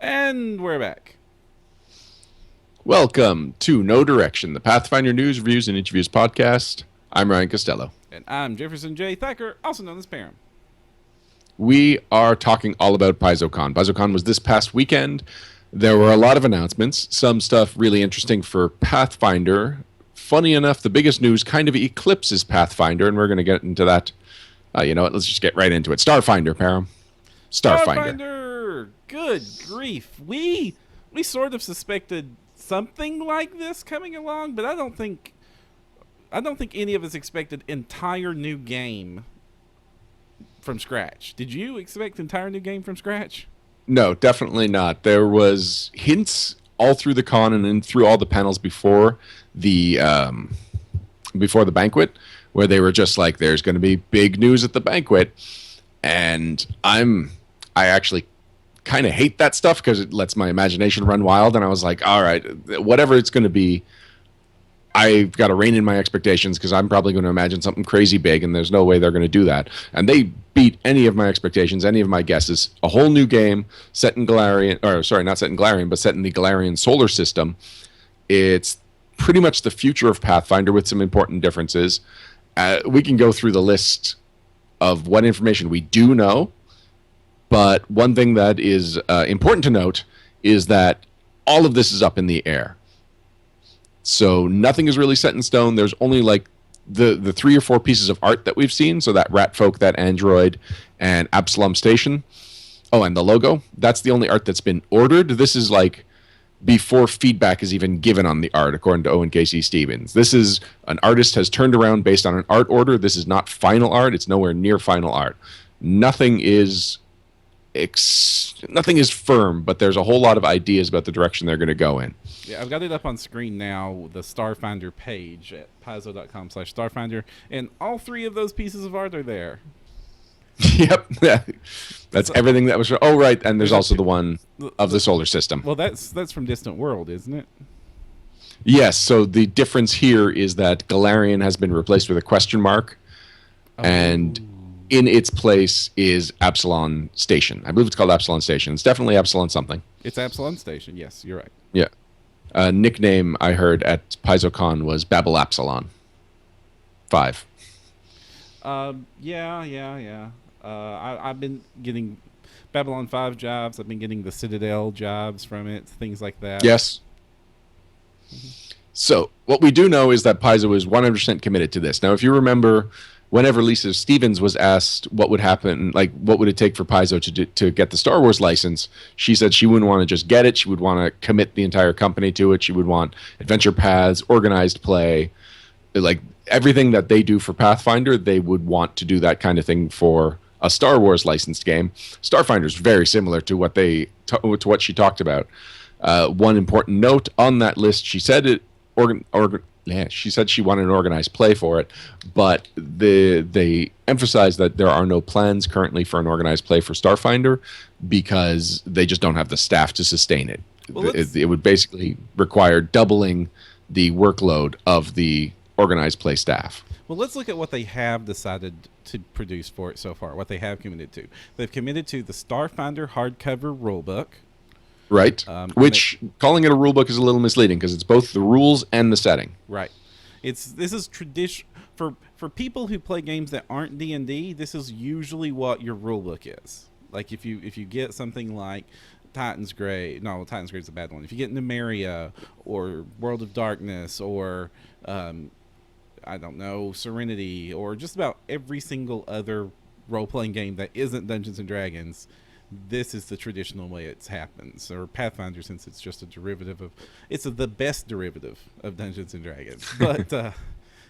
And we're back. Welcome to No Direction, the Pathfinder News, Reviews, and Interviews podcast. I'm Ryan Costello. And I'm Jefferson J. Thacker, also known as Parham. We are talking all about PaizoCon. PaizoCon was this past weekend. There were a lot of announcements, some stuff really interesting for Pathfinder. Funny enough, the biggest news kind of eclipses Pathfinder, and we're going to get into that. You know what? Let's just get right into it. Starfinder, Parham. Starfinder! Good grief. We sort of suspected something like this coming along, but I don't think any of us expected entire new game from scratch. Did you expect entire new game from scratch? No, definitely not. There was hints all through the con and then through all the panels before the banquet, where they were just like, "There's going to be big news at the banquet," and I actually kind of hate that stuff because it lets my imagination run wild. And I was like, "All right, whatever it's going to be, I've got to rein in my expectations because I'm probably going to imagine something crazy big, and there's no way they're going to do that." And they beat any of my expectations, any of my guesses. A whole new game set in Galarian, or sorry, not set in Galarian, but set in the Galarian solar system. It's pretty much the future of Pathfinder with some important differences. We can go through the list of what information we do know, but one thing that is important to note is that all of this is up in the air. So nothing is really set in stone. There's only like the 3 or 4 pieces of art that we've seen. So that Rat Folk, that Android, and Absalom Station. Oh, and the logo. That's the only art that's been ordered. This is like before feedback is even given on the art, according to Owen Casey Stevens. This is an artist has turned around based on an art order. This is not final art. It's nowhere near final art. Nothing is firm, but there's a whole lot of ideas about the direction they're going to go in. Yeah, I've got it up on screen now, the Starfinder page at paizo.com/Starfinder, and all 3 of those pieces of art are there. Yep. That's everything that was... Oh, right, and there's also the one of the solar system. Well, that's from Distant World, isn't it? Yes, so the difference here is that Galarian has been replaced with a question mark, and in its place is Absalom Station. I believe it's called Absalom Station. It's definitely Absalom something. It's Absalom Station, yes, you're right. Yeah. Nickname I heard at PaizoCon was Babel Absalom 5. Yeah. I've been getting Babylon 5 jobs. I've been getting the Citadel jobs from it, things like that. Yes. So what we do know is that Paizo is 100% committed to this. Now, if you remember, whenever Lisa Stevens was asked what would happen, like what would it take for Paizo to get the Star Wars license, she said she wouldn't want to just get it. She would want to commit the entire company to it. She would want adventure paths, organized play, like everything that they do for Pathfinder, they would want to do that kind of thing for a Star Wars licensed game. Starfinder is very similar to what she talked about. One important note on that list, she said she said she wanted an organized play for it, but they emphasize that there are no plans currently for an organized play for Starfinder because they just don't have the staff to sustain it. Well, it would basically require doubling the workload of the organized play staff. Well, let's look at what they have decided to produce for it so far, what they have committed to. They've committed to the Starfinder hardcover rulebook. Right, which calling it a rulebook is a little misleading because it's both the rules and the setting. Right. This is tradition for people who play games that aren't D&D. This is usually what your rulebook is. Like if you get something like Titan's Grave, no, Titan's Grave is a bad one. If you get Numeria or World of Darkness or I don't know, Serenity, or just about every single other role-playing game that isn't Dungeons and Dragons, this is the traditional way it happens. Or Pathfinder, since it's just a derivative of, it's the best derivative of Dungeons and Dragons. But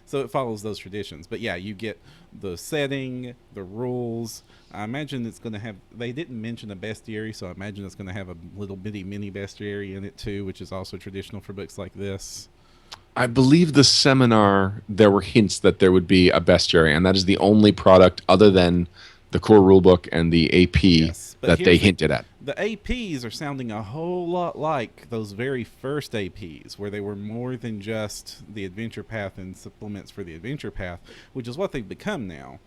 so it follows those traditions. But yeah, you get the setting, the rules. I imagine it's going to have, they didn't mention a bestiary, so I imagine it's going to have a little bitty mini bestiary in it too, which is also traditional for books like this. I believe the seminar, there were hints that there would be a bestiary, and that is the only product other than the core rulebook and the AP that they hinted at. The APs are sounding a whole lot like those very first APs, where they were more than just the adventure path and supplements for the adventure path, which is what they've become now.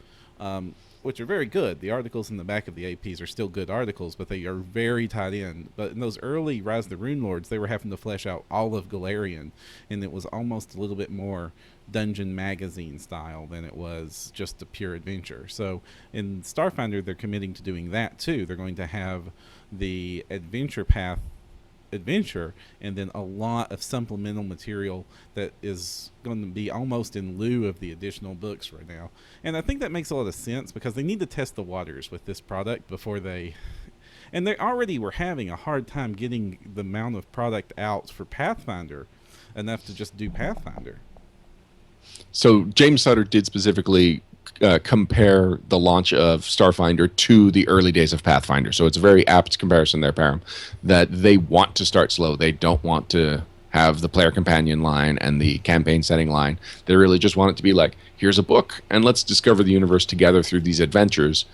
which are very good. The articles in the back of the APs are still good articles, but they are very tied in. But in those early Rise of the Rune Lords, they were having to flesh out all of Galarian, and it was almost a little bit more dungeon magazine style than it was just a pure adventure. So in Starfinder, they're committing to doing that too. They're going to have the adventure path adventure and then a lot of supplemental material that is going to be almost in lieu of the additional books right now. And I think that makes a lot of sense because they need to test the waters with this product before they, and they already were having a hard time getting the amount of product out for Pathfinder enough to just do Pathfinder. So James Sutter did specifically compare the launch of Starfinder to the early days of Pathfinder. So it's a very apt comparison there, Param, that they want to start slow. They don't want to have the player companion line and the campaign setting line. They really just want it to be like, here's a book, and let's discover the universe together through these adventures.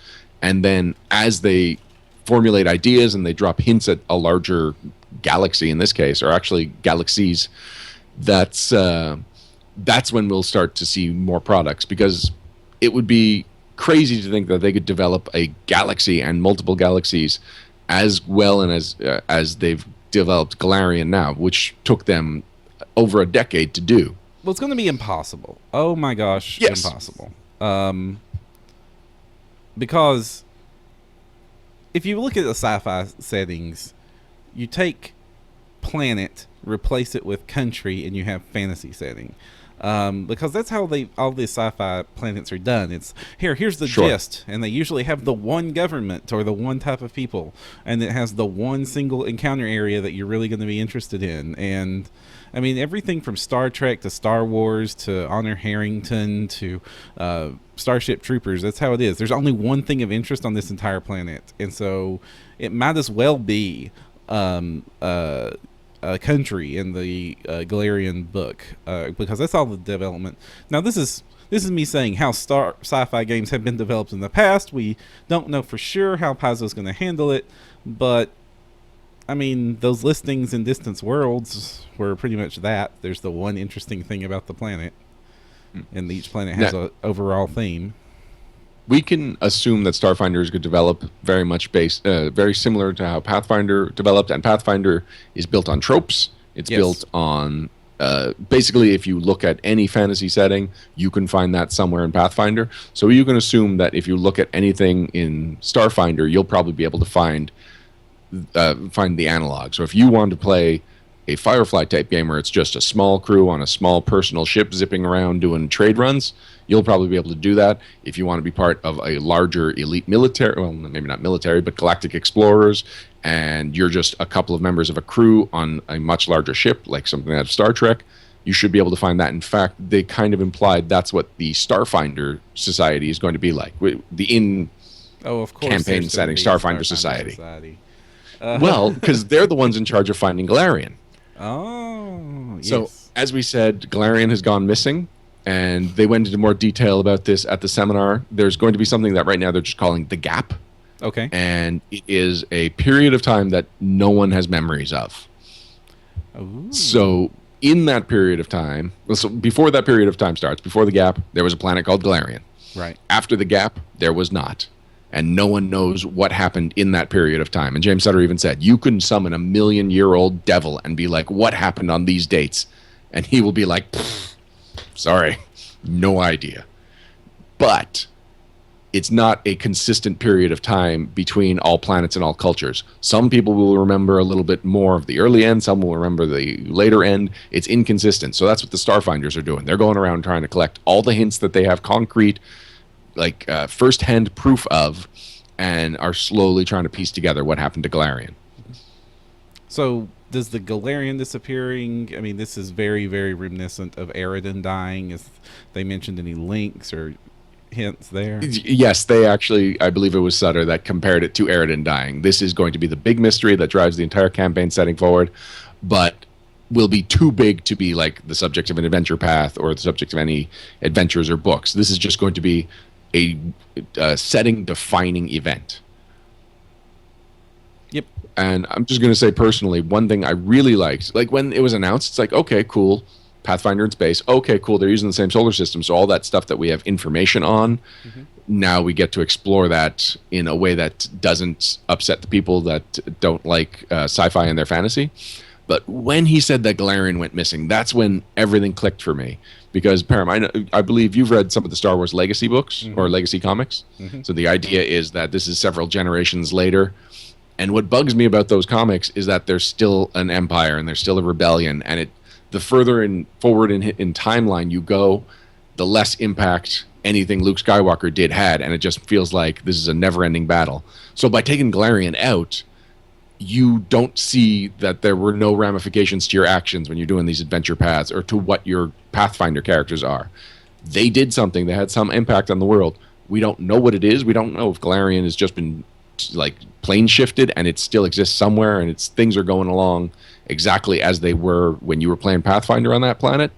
And then as they formulate ideas and they drop hints at a larger galaxy in this case, or actually galaxies, that's when we'll start to see more products, because it would be crazy to think that they could develop a galaxy and multiple galaxies as well and as they've developed Galarian now, which took them over a decade to do. Well, it's going to be impossible. Oh my gosh, yes. Impossible. Because if you look at the sci-fi settings, you take planet, replace it with country, and you have fantasy setting. Because that's how all these sci-fi planets are done. It's here's the gist, and they usually have the one government or the one type of people, and it has the one single encounter area that you're really going to be interested in. And I mean, everything from Star Trek to Star Wars to Honor Harrington to Starship Troopers, that's how it is. There's only one thing of interest on this entire planet, and so it might as well be country in the Galarian book, because that's all the development. Now this is me saying how sci-fi games have been developed in the past. We don't know for sure how Paizo's going to handle it, but I mean, those listings in Distant Worlds were pretty much that. There's the one interesting thing about the planet, and each planet has an overall theme. We can assume that Starfinder is going to develop very much very similar to how Pathfinder developed, and Pathfinder is built on tropes. It's built on, basically, if you look at any fantasy setting, you can find that somewhere in Pathfinder. So you can assume that if you look at anything in Starfinder, you'll probably be able to find the analog. So if you want to play a Firefly type game where it's just a small crew on a small personal ship zipping around doing trade runs, you'll probably be able to do that. If you want to be part of a larger elite military, well, maybe not military, but galactic explorers, and you're just a couple of members of a crew on a much larger ship, like something out of Star Trek, you should be able to find that. In fact, they kind of implied that's what the Starfinder Society is going to be like. Of course, campaign setting, Starfinder Society. Well, because they're the ones in charge of finding Galarian. Oh, yes. So, as we said, Galarian has gone missing, and they went into more detail about this at the seminar. There's going to be something that right now they're just calling the Gap. Okay. And it is a period of time that no one has memories of. Ooh. So, in that period of time, so before that period of time starts, before the Gap, there was a planet called Galarian. Right. After the Gap, there was not. And no one knows what happened in that period of time. And James Sutter even said, you can summon a 1,000,000-year-old devil and be like, what happened on these dates? And he will be like, sorry, no idea. But it's not a consistent period of time between all planets and all cultures. Some people will remember a little bit more of the early end. Some will remember the later end. It's inconsistent. So that's what the Starfinders are doing. They're going around trying to collect all the hints that they have concrete, like first-hand proof of, and are slowly trying to piece together what happened to Galarian. So does the Galarian disappearing, I mean, this is very, very reminiscent of Eridan dying. Is they mentioned any links or hints there? Yes, they actually, I believe it was Sutter that compared it to Eridan dying. This is going to be the big mystery that drives the entire campaign setting forward, but will be too big to be like the subject of an adventure path or the subject of any adventures or books. This is just going to be a setting-defining event. Yep. And I'm just going to say personally, one thing I really liked, like when it was announced, it's like, okay, cool. Pathfinder in space. Okay, cool. They're using the same solar system, so all that stuff that we have information on, now we get to explore that in a way that doesn't upset the people that don't like sci-fi and their fantasy. But when he said that Galarian went missing, that's when everything clicked for me. Because, Param, I believe you've read some of the Star Wars Legacy books or Legacy comics. So the idea is that this is several generations later. And what bugs me about those comics is that there's still an empire and there's still a rebellion. And the further forward in timeline you go, the less impact anything Luke Skywalker did had. And it just feels like this is a never-ending battle. So by taking Galarian out, you don't see that there were no ramifications to your actions when you're doing these adventure paths or to what your Pathfinder characters are. They did something. They had some impact on the world. We don't know what it is. We don't know if Galarian has just been like plane shifted and it still exists somewhere and things are going along exactly as they were when you were playing Pathfinder on that planet.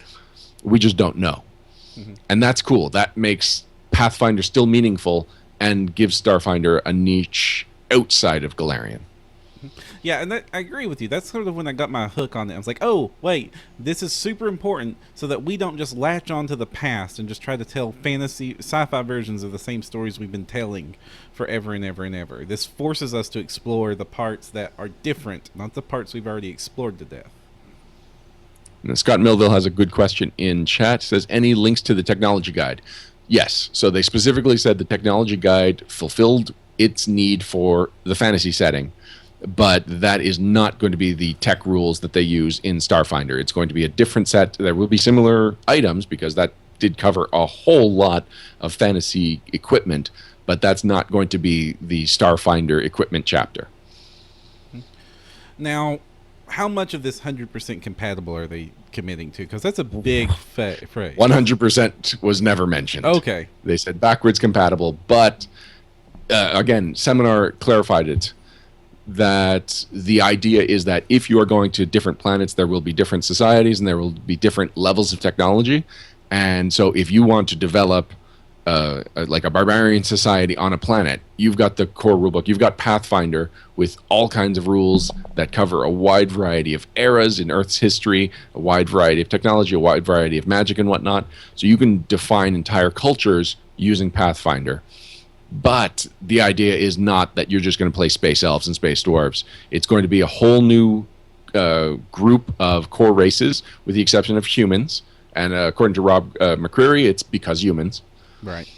We just don't know. And that's cool. That makes Pathfinder still meaningful and gives Starfinder a niche outside of Galarian. Yeah, and I agree with you. That's sort of when I got my hook on it. I was like, oh, wait, this is super important so that we don't just latch on to the past and just try to tell fantasy, sci-fi versions of the same stories we've been telling forever and ever and ever. This forces us to explore the parts that are different, not the parts we've already explored to death. And Scott Millville has a good question in chat. Says, any links to the technology guide? Yes. So they specifically said the technology guide fulfilled its need for the fantasy setting. But that is not going to be the tech rules that they use in Starfinder. It's going to be a different set. There will be similar items because that did cover a whole lot of fantasy equipment, but that's not going to be the Starfinder equipment chapter. Now, how much of this 100% compatible are they committing to? Because that's a big phrase. 100% was never mentioned. Okay. They said backwards compatible, but again, Seminar clarified it. That the idea is that if you are going to different planets, there will be different societies and there will be different levels of technology. And so if you want to develop like a barbarian society on a planet, you've got the core rulebook. You've got Pathfinder with all kinds of rules that cover a wide variety of eras in Earth's history, a wide variety of technology, a wide variety of magic and whatnot. So you can define entire cultures using Pathfinder. But the idea is not that you're just going to play space elves and space dwarves. It's going to be a whole new group of core races, with the exception of humans. And according to Rob McCreary, it's because humans. Right.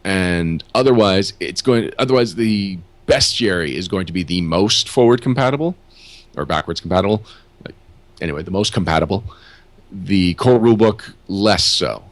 And otherwise, the bestiary is going to be the most forward compatible, or backwards compatible. Anyway, the most compatible. The core rulebook, less so.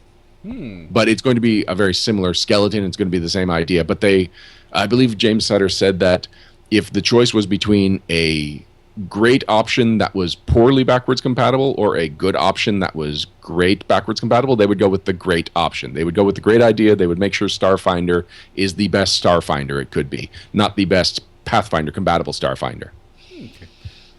But it's going to be a very similar skeleton. It's going to be the same idea. But I believe James Sutter said that if the choice was between a great option that was poorly backwards compatible or a good option that was great backwards compatible, they would go with the great option. They would go with the great idea. They would make sure Starfinder is the best Starfinder it could be, not the best Pathfinder compatible Starfinder. Okay.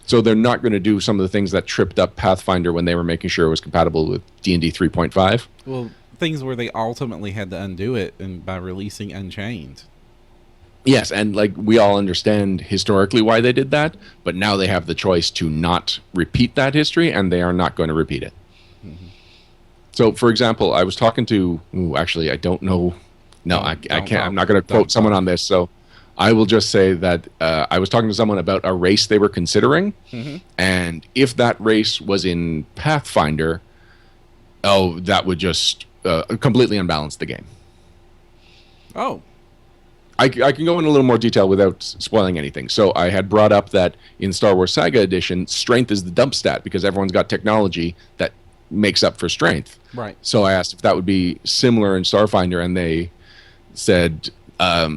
So they're not going to do some of the things that tripped up Pathfinder when they were making sure it was compatible with D&D 3.5. Well, things where they ultimately had to undo it and by releasing Unchained. Yes, and like we all understand historically why they did that, but now they have the choice to not repeat that history, and they are not going to repeat it. So, for example, I was talking to... actually, I don't know... No, I can't. I'm not going to quote someone on this, so I will just say that I was talking to someone about a race they were considering, and if that race was in Pathfinder, that would just... completely unbalance the game. Oh. I can go in a little more detail without spoiling anything. So I had brought up that in Star Wars Saga Edition, strength is the dump stat because everyone's got technology that makes up for strength. Right. So I asked if that would be similar in Starfinder, and they said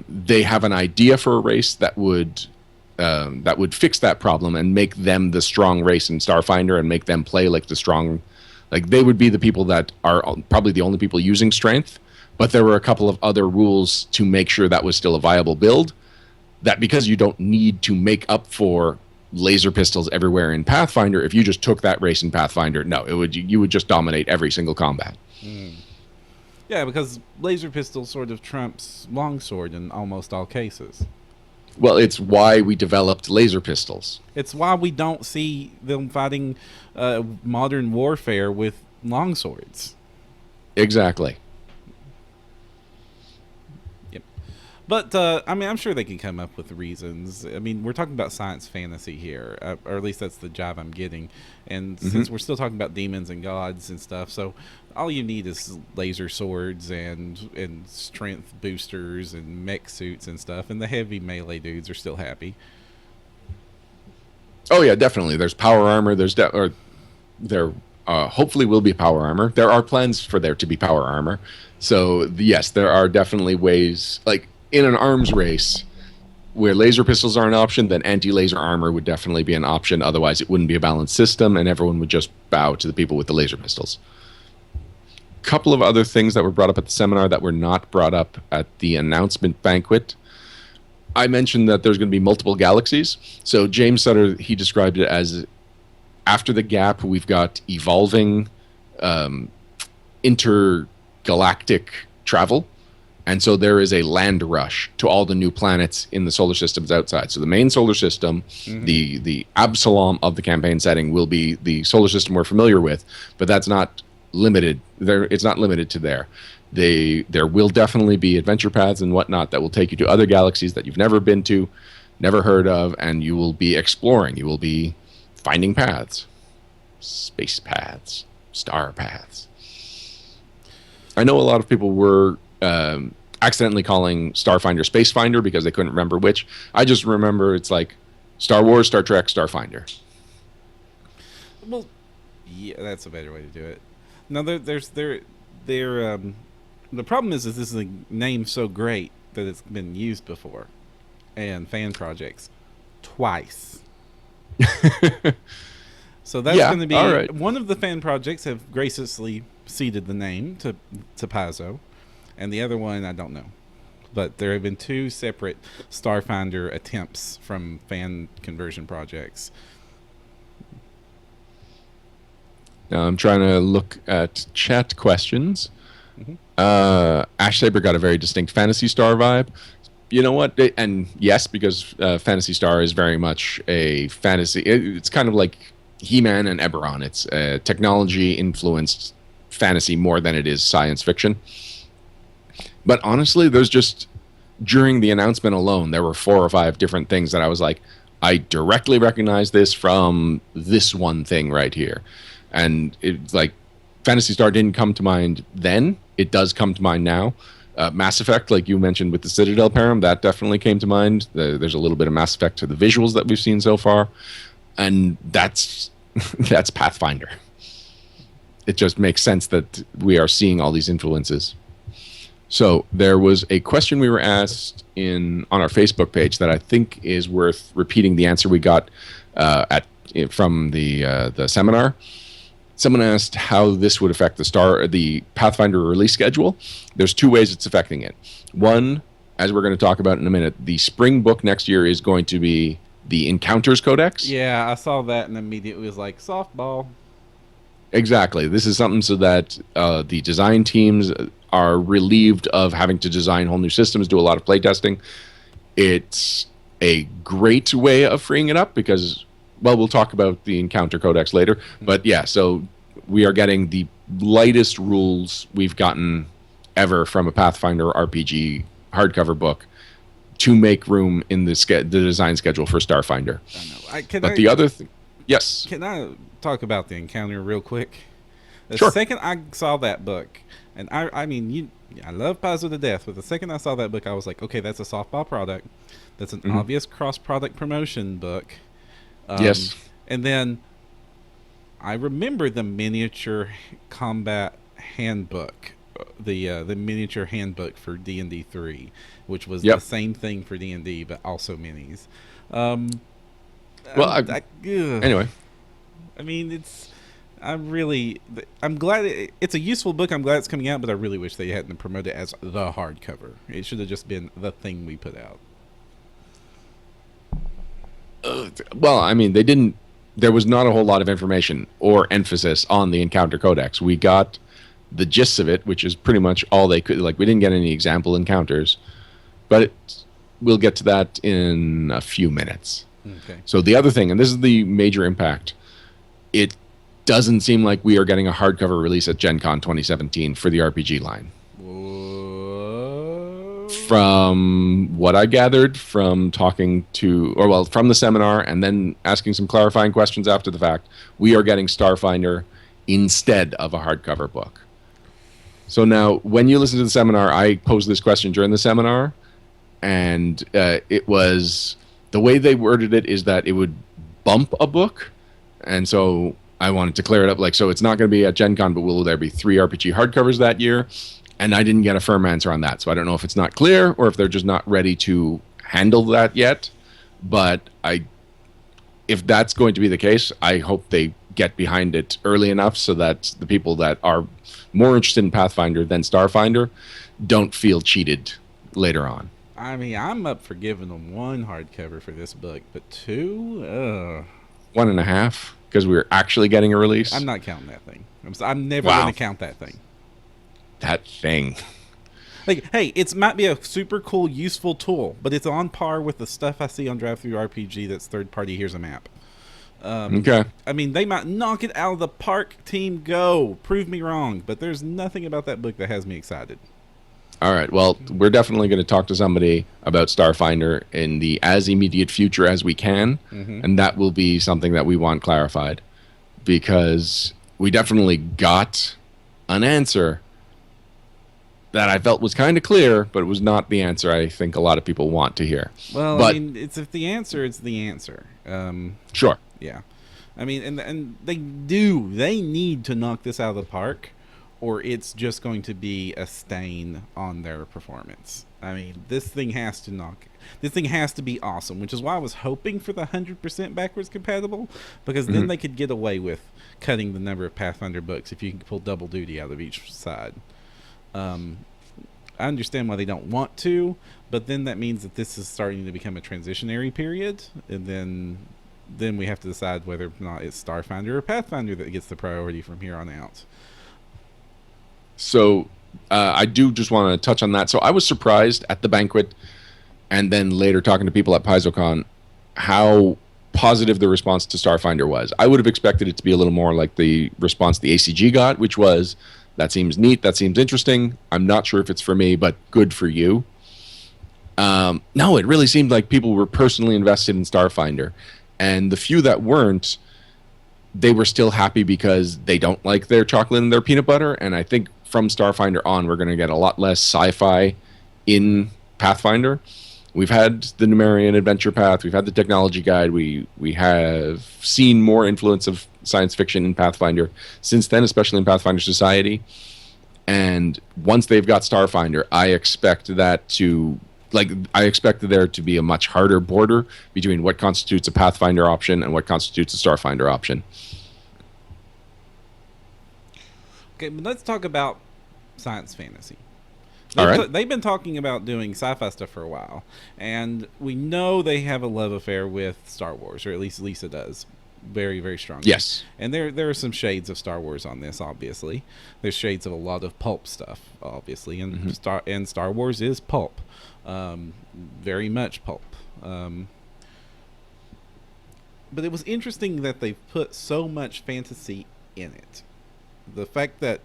they have an idea for a race that would fix that problem and make them the strong race in Starfinder and make them play like the strong... Like, they would be the people that are probably the only people using strength, but there were a couple of other rules to make sure that was still a viable build, that because you don't need to make up for laser pistols everywhere in Pathfinder, if you just took that race in Pathfinder, you would just dominate every single combat. Yeah, because laser pistol sort of trumps longsword in almost all cases. Well, it's why we developed laser pistols. It's why we don't see them fighting modern warfare with longswords. Exactly. Yep. But I mean, I'm sure they can come up with reasons. I mean, we're talking about science fantasy here, or at least that's the jive I'm getting. And since we're still talking about demons and gods and stuff, so all you need is laser swords and strength boosters and mech suits and stuff, and the heavy melee dudes are still happy. Oh yeah, definitely. There's power armor. Or there hopefully will be power armor. There are plans for there to be power armor. So yes, there are definitely ways. Like in an arms race, where laser pistols are an option, then anti-laser armor would definitely be an option. Otherwise, it wouldn't be a balanced system, and everyone would just bow to the people with the laser pistols. Couple of other things that were brought up at the seminar that were not brought up at the announcement banquet. I mentioned that there's going to be multiple galaxies. So James Sutter, he described it as after the gap, we've got evolving intergalactic travel. And so there is a land rush to all the new planets in the solar systems outside. So the main solar system, the Absalom of the campaign setting, will be the solar system we're familiar with, but that's not limited. It's not limited to there. There will definitely be adventure paths and whatnot that will take you to other galaxies that you've never been to, never heard of, and you will be exploring. You will be finding paths, space paths, star paths. I know a lot of people were accidentally calling Starfinder Spacefinder because they couldn't remember which. I just remember it's like Star Wars, Star Trek, Starfinder. Well, yeah, that's a better way to do it. No, the problem is this is a name so great that it's been used before, and fan projects twice. So that's going to be right. One of the fan projects have graciously ceded the name to Paizo, and the other one I don't know. But there have been two separate Starfinder attempts from fan conversion projects. Now I'm trying to look at chat questions. Ash Saber got a very distinct Phantasy Star vibe. You know what? And yes, because Phantasy Star is very much a fantasy. It's kind of like He-Man and Eberron. It's technology-influenced fantasy more than it is science fiction. But honestly, during the announcement alone, there were 4 or 5 different things that I was like, I directly recognize this from this one thing right here. And it's like, Phantasy Star didn't come to mind then. It does come to mind now. Mass Effect, like you mentioned with the Citadel Param, that definitely came to mind. There's a little bit of Mass Effect to the visuals that we've seen so far. And that's Pathfinder. It just makes sense that we are seeing all these influences. So there was a question we were asked on our Facebook page that I think is worth repeating the answer we got from the seminar. Someone asked how this would affect the Pathfinder release schedule. There's 2 ways it's affecting it. One, as we're going to talk about in a minute, the spring book next year is going to be the Encounters Codex. Yeah, I saw that and immediately was like, softball. Exactly. This is something so that the design teams are relieved of having to design whole new systems, do a lot of playtesting. It's a great way of freeing it up because, well, we'll talk about the Encounter Codex later. But yeah, so we are getting the lightest rules we've gotten ever from a Pathfinder RPG hardcover book to make room in the design schedule for Starfinder. The other thing, yes. Can I talk about the Encounter real quick? The Sure. second I saw that book, and I mean, I love Paizo to death, but the second I saw that book, I was like, okay, that's a softball product. That's an obvious cross-product promotion book. Yes. And then I remember the miniature combat handbook, the miniature handbook for D&D 3, which was the same thing for D&D, but also minis. Anyway. I mean, I'm glad it's a useful book. I'm glad it's coming out, but I really wish they hadn't promoted it as the hardcover. It should have just been the thing we put out. Well, I mean, there was not a whole lot of information or emphasis on the Encounter Codex. We got the gist of it, which is pretty much all they could. Like, we didn't get any example encounters, but we'll get to that in a few minutes. Okay. So the other thing, and this is the major impact, it doesn't seem like we are getting a hardcover release at Gen Con 2017 for the RPG line. Whoa. From what I gathered from talking to, or well, from the seminar and then asking some clarifying questions after the fact, we are getting Starfinder instead of a hardcover book. So now, when you listen to the seminar, I posed this question during the seminar, and it was, the way they worded it is that it would bump a book, and so I wanted to clear it up. Like, so it's not going to be at Gen Con, but will there be 3 RPG hardcovers that year? And I didn't get a firm answer on that, so I don't know if it's not clear or if they're just not ready to handle that yet. But if that's going to be the case, I hope they get behind it early enough so that the people that are more interested in Pathfinder than Starfinder don't feel cheated later on. I mean, I'm up for giving them 1 hardcover for this book, but 2? 1.5, because we're actually getting a release. I'm not counting that thing. I'm never Wow. going to count that thing. That thing. Like, hey, it might be a super cool, useful tool, but it's on par with the stuff I see on Drive-Thru RPG that's third-party. Here's a map. Okay. I mean, they might knock it out of the park. Team, go. Prove me wrong. But there's nothing about that book that has me excited. All right. Well, we're definitely going to talk to somebody about Starfinder in the as immediate future as we can, and that will be something that we want clarified, because we definitely got an answer that I felt was kind of clear, but it was not the answer I think a lot of people want to hear. Well, but, I mean, it's the answer. Sure. Yeah. I mean, and they need to knock this out of the park, or it's just going to be a stain on their performance. I mean, this thing has to be awesome, which is why I was hoping for the 100% backwards compatible, because then they could get away with cutting the number of Pathfinder books if you can pull double duty out of each side. I understand why they don't want to, but then that means that this is starting to become a transitionary period, and then we have to decide whether or not it's Starfinder or Pathfinder that gets the priority from here on out. So I do just want to touch on that. So I was surprised at the banquet, and then later talking to people at PaizoCon, how positive the response to Starfinder was. I would have expected it to be a little more like the response the ACG got, which was, that seems neat, that seems interesting. I'm not sure if it's for me, but good for you. No, it really seemed like people were personally invested in Starfinder. And the few that weren't, they were still happy because they don't like their chocolate and their peanut butter. And I think from Starfinder on, we're going to get a lot less sci-fi in Pathfinder. We've had the Numerian Adventure Path. We've had the Technology Guide. We have seen more influence of science fiction in Pathfinder since then, especially in Pathfinder Society. And once they've got Starfinder, I expect there to be a much harder border between what constitutes a Pathfinder option and what constitutes a Starfinder option. Okay, but let's talk about science fantasy. All right. They've been talking about doing sci-fi stuff for a while, and we know they have a love affair with Star Wars, or at least Lisa does, very, very strongly. Yes. And there are some shades of Star Wars on this, obviously. There's shades of a lot of pulp stuff, obviously, and Star Wars is pulp, very much pulp. But it was interesting that they put so much fantasy in it. The fact that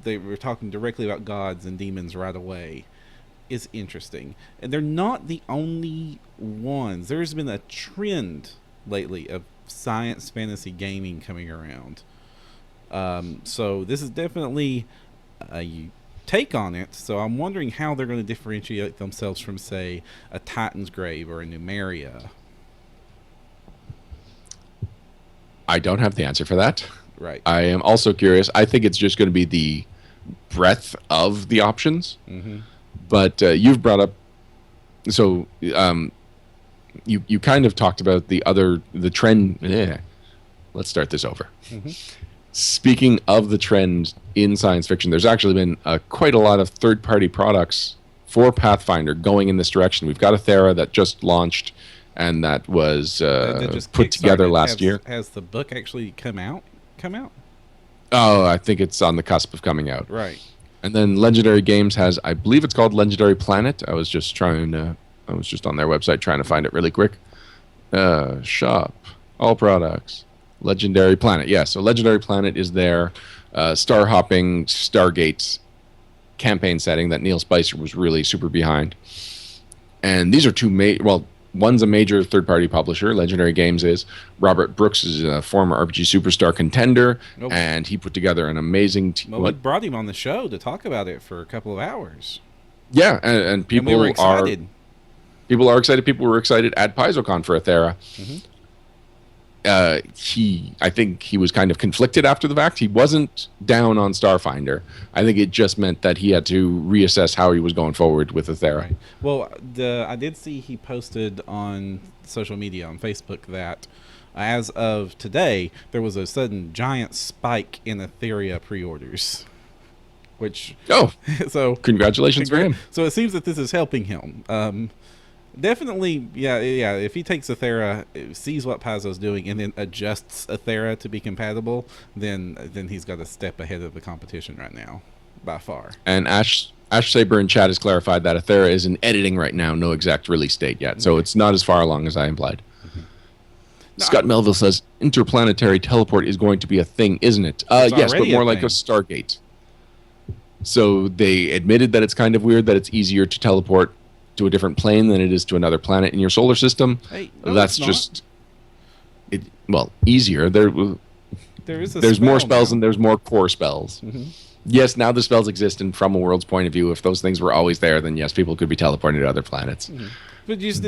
they were talking directly about gods and demons right away is interesting. And they're not the only ones. There's been a trend lately of science fantasy gaming coming around. So this is definitely a take on it. So I'm wondering how they're going to differentiate themselves from, say, a Titan's Grave or a Numeria. I don't have the answer for that. Right. I am also curious. I think it's just going to be the breadth of the options. But you've brought up, so you kind of talked about the trend. Let's start this over. Speaking of the trend in science fiction, there's actually been quite a lot of third-party products for Pathfinder going in this direction. We've got Athera that just launched, and that was put together last year. Has the book actually come out? Oh, I think it's on the cusp of coming out. Right. And then Legendary Games has, I believe it's called Legendary Planet. I was just trying to I was just on their website trying to find it really quick. Shop, all products, Legendary Planet. Yeah, so Legendary Planet is their star hopping Stargate campaign setting that Neil Spicer was really super behind. And these are two one's a major third-party publisher. Legendary Games is. Robert Brooks is a former RPG Superstar contender, and he put together an amazing team. Well, we brought him on the show to talk about it for a couple of hours. Yeah, and people we were excited. People are excited. People were excited at PaizoCon for Aethera. Mm-hmm. I think he was kind of conflicted after the fact. He wasn't down on Starfinder. I think it just meant that he had to reassess how he was going forward with Aethera. Right. Well, I did see he posted on social media on Facebook that as of today, there was a sudden giant spike in Aethera pre-orders. Which so congratulations for him. So it seems that this is helping him. Definitely, yeah. If he takes Aethera, sees what Paizo's doing, and then adjusts Aethera to be compatible, then he's got a step ahead of the competition right now, by far. And Ash Saber in chat has clarified that Aethera is in editing right now, no exact release date yet, so it's not as far along as I implied. Mm-hmm. Scott Melville says interplanetary teleport is going to be a thing, isn't it? Yes, but more like a Stargate. So they admitted that it's kind of weird that it's easier to teleport to a different plane than it is to another planet in your solar system. Hey, no, that's just easier. There's more spells and there's more core spells. Mm-hmm. Yes, now the spells exist, and from a world's point of view, if those things were always there, then yes, people could be teleporting to other planets. Mm-hmm.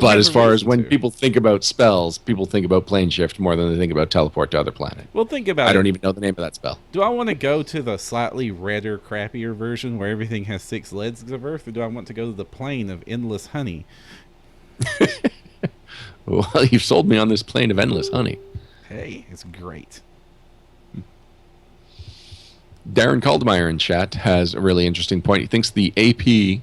But as far as when people think about spells, people think about plane shift more than they think about teleport to other planet. Well, think about it. I don't even know the name of that spell. Do I want to go to the slightly redder, crappier version where everything has 6 legs of Earth, or do I want to go to the plane of endless honey? Well, you've sold me on this plane of endless honey. Hey, it's great. Darren Kaldmeyer in chat has a really interesting point. He thinks the AP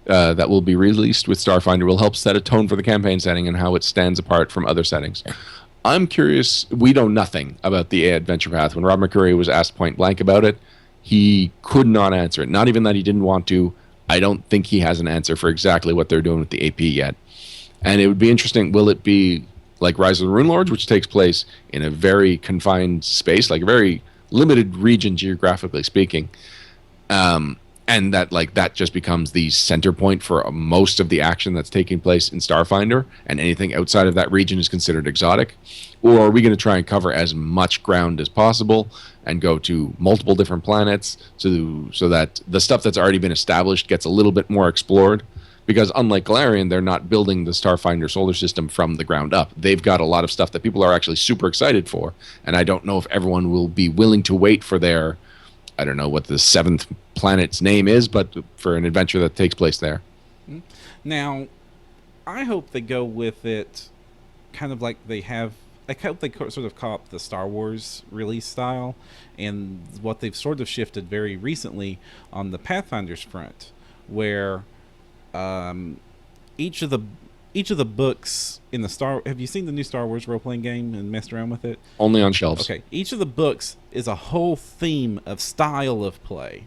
that will be released with Starfinder will help set a tone for the campaign setting and how it stands apart from other settings. I'm curious. We know nothing about the adventure path. When Rob McCurry was asked point blank about it, he could not answer it. Not even that he didn't want to. I don't think he has an answer for exactly what they're doing with the AP yet. And it would be interesting. Will it be like Rise of the Rune Lords, which takes place in a very confined space, like a very limited region geographically speaking? And that just becomes the center point for most of the action that's taking place in Starfinder, and anything outside of that region is considered exotic? Or are we going to try and cover as much ground as possible and go to multiple different planets so that the stuff that's already been established gets a little bit more explored? Because unlike Galarian, they're not building the Starfinder solar system from the ground up. They've got a lot of stuff that people are actually super excited for, and I don't know if everyone will be willing to wait for their, I don't know what the 7th planet's name is, but for an adventure that takes place there. Now, I hope they go with it kind of like they have. I hope they sort of cop the Star Wars release style, and what they've sort of shifted very recently on the Pathfinders front, where each of the books in the Star. Have you seen the new Star Wars role playing game and messed around with it? Only on shelves. Okay, each of the books is a whole theme of style of play.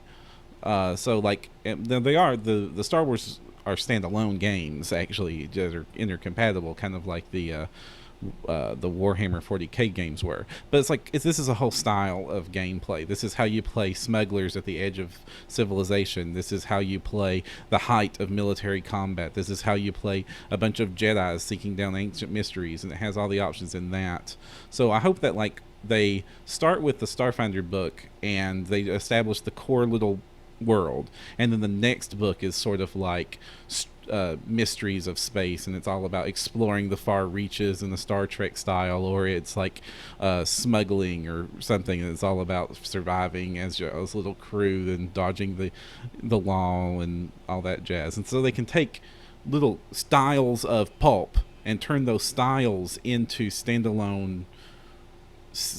So like they are the Star Wars are standalone games actually that are intercompatible, kind of like the Warhammer 40K games were. But it's like this is a whole style of gameplay. This is how you play smugglers at the edge of civilization. This is how you play the height of military combat. This is how you play a bunch of Jedis seeking down ancient mysteries, and it has all the options in that. So I hope that like they start with the Starfinder book and they establish the core little world, and then the next book is sort of like mysteries of space, and it's all about exploring the far reaches in the Star Trek style, or it's like smuggling or something, and it's all about surviving as your little crew and dodging the law and all that jazz. And so they can take little styles of pulp and turn those styles into standalone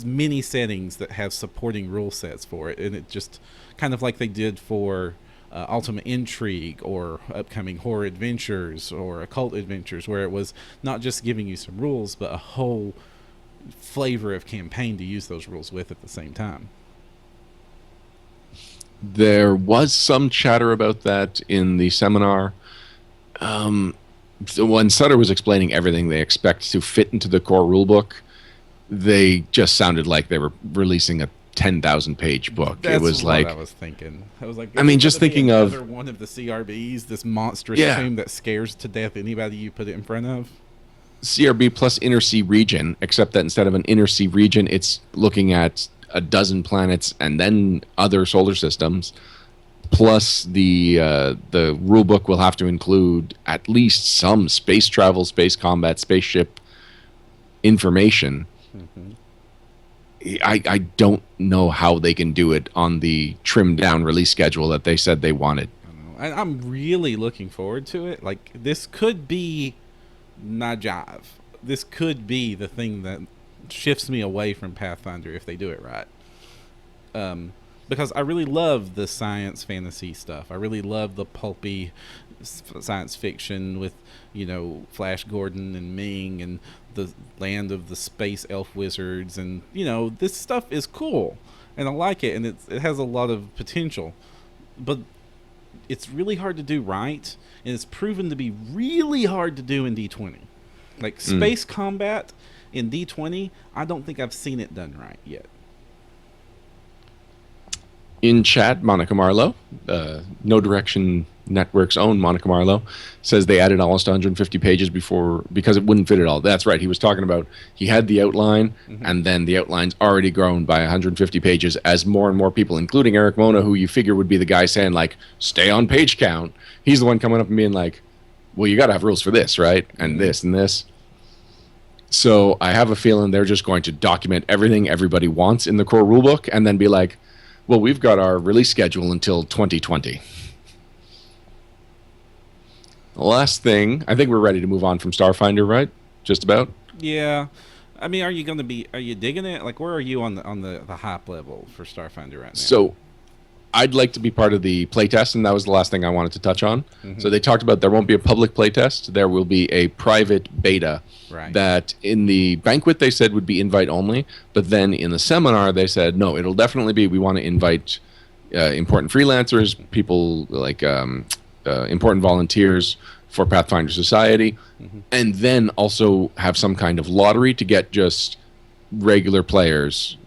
mini settings that have supporting rule sets for it, and it just kind of like they did for Ultimate Intrigue or upcoming Horror Adventures or Occult Adventures, where it was not just giving you some rules but a whole flavor of campaign to use those rules with at the same time. There was some chatter about that in the seminar. So when Sutter was explaining everything they expect to fit into the core rulebook, they just sounded like they were releasing a 10,000 page book. That's it was what like I was thinking. I was like, I mean, just gonna be thinking of another one of the CRBs, this monstrous Yeah. tomb that scares to death anybody you put it in front of. CRB plus inner sea region, except that instead of an inner sea region, it's looking at a dozen planets and then other solar systems. Plus, the rule book will have to include at least some space travel, space combat, spaceship information. I don't know how they can do it on the trimmed down release schedule that they said they wanted. I'm really looking forward to it. Like, this could be Najaf. This could be the thing that shifts me away from Pathfinder if they do it right. Because I really love the science fantasy stuff. I really love the pulpy science fiction with, Flash Gordon and Ming and the land of the space elf wizards. And, this stuff is cool. And I like it. And it has a lot of potential. But it's really hard to do right. And it's proven to be really hard to do in D20. Like, space combat in D20, I don't think I've seen it done right yet. In chat, Monica Marlowe, No Direction Network's own Monica Marlowe, says they added almost 150 pages because it wouldn't fit it all. That's right. He was talking about he had the outline, and then the outline's already grown by 150 pages as more and more people, including Eric Mona, who you figure would be the guy saying, like, stay on page count. He's the one coming up and being like, well, you got to have rules for this, right? And this and this. So I have a feeling they're just going to document everything everybody wants in the core rulebook and then be like, well, we've got our release schedule until 2020. The last thing, I think we're ready to move on from Starfinder, right? Just about? Yeah. I mean, are you digging it? Like, where are you on the hype level for Starfinder right now? So I'd like to be part of the playtest, and that was the last thing I wanted to touch on. So they talked about there won't be a public playtest. There will be a private beta that in the banquet they said would be invite only, but then in the seminar they said, no, it'll definitely be, we want to invite important freelancers, people like important volunteers for Pathfinder Society, and then also have some kind of lottery to get just regular players.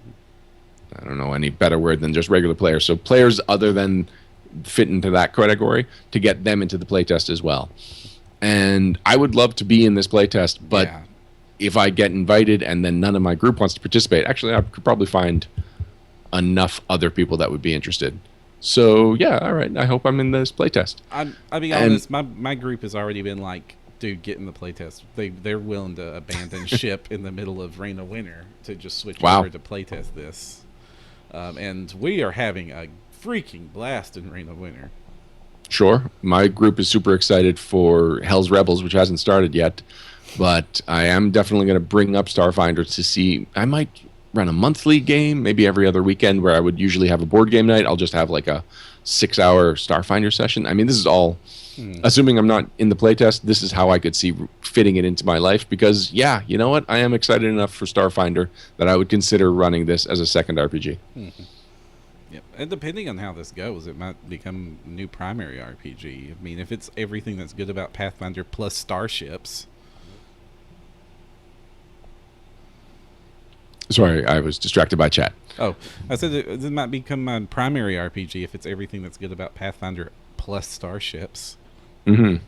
I don't know any better word than just regular players. So players other than fit into that category to get them into the playtest as well. And I would love to be in this playtest, but if I get invited and then none of my group wants to participate, actually I could probably find enough other people that would be interested. So yeah, all right. I hope I'm in this playtest. I'll be honest, my group has already been like, dude, get in the playtest. They're willing to abandon ship in the middle of Reign of Winter to just switch over to playtest this. And we are having a freaking blast in Reign of Winter. Sure. My group is super excited for Hell's Rebels, which hasn't started yet. But I am definitely going to bring up Starfinder to see. I might run a monthly game, maybe every other weekend where I would usually have a board game night. I'll just have like a 6-hour Starfinder session. I mean, this is all, assuming I'm not in the playtest, this is how I could see fitting it into my life. Because, yeah, you know what? I am excited enough for Starfinder that I would consider running this as a second RPG. Yep. And depending on how this goes, it might become a new primary RPG. I mean, if it's everything that's good about Pathfinder plus starships. Sorry, I was distracted by chat. Oh, I said it might become my primary RPG if it's everything that's good about Pathfinder plus starships. All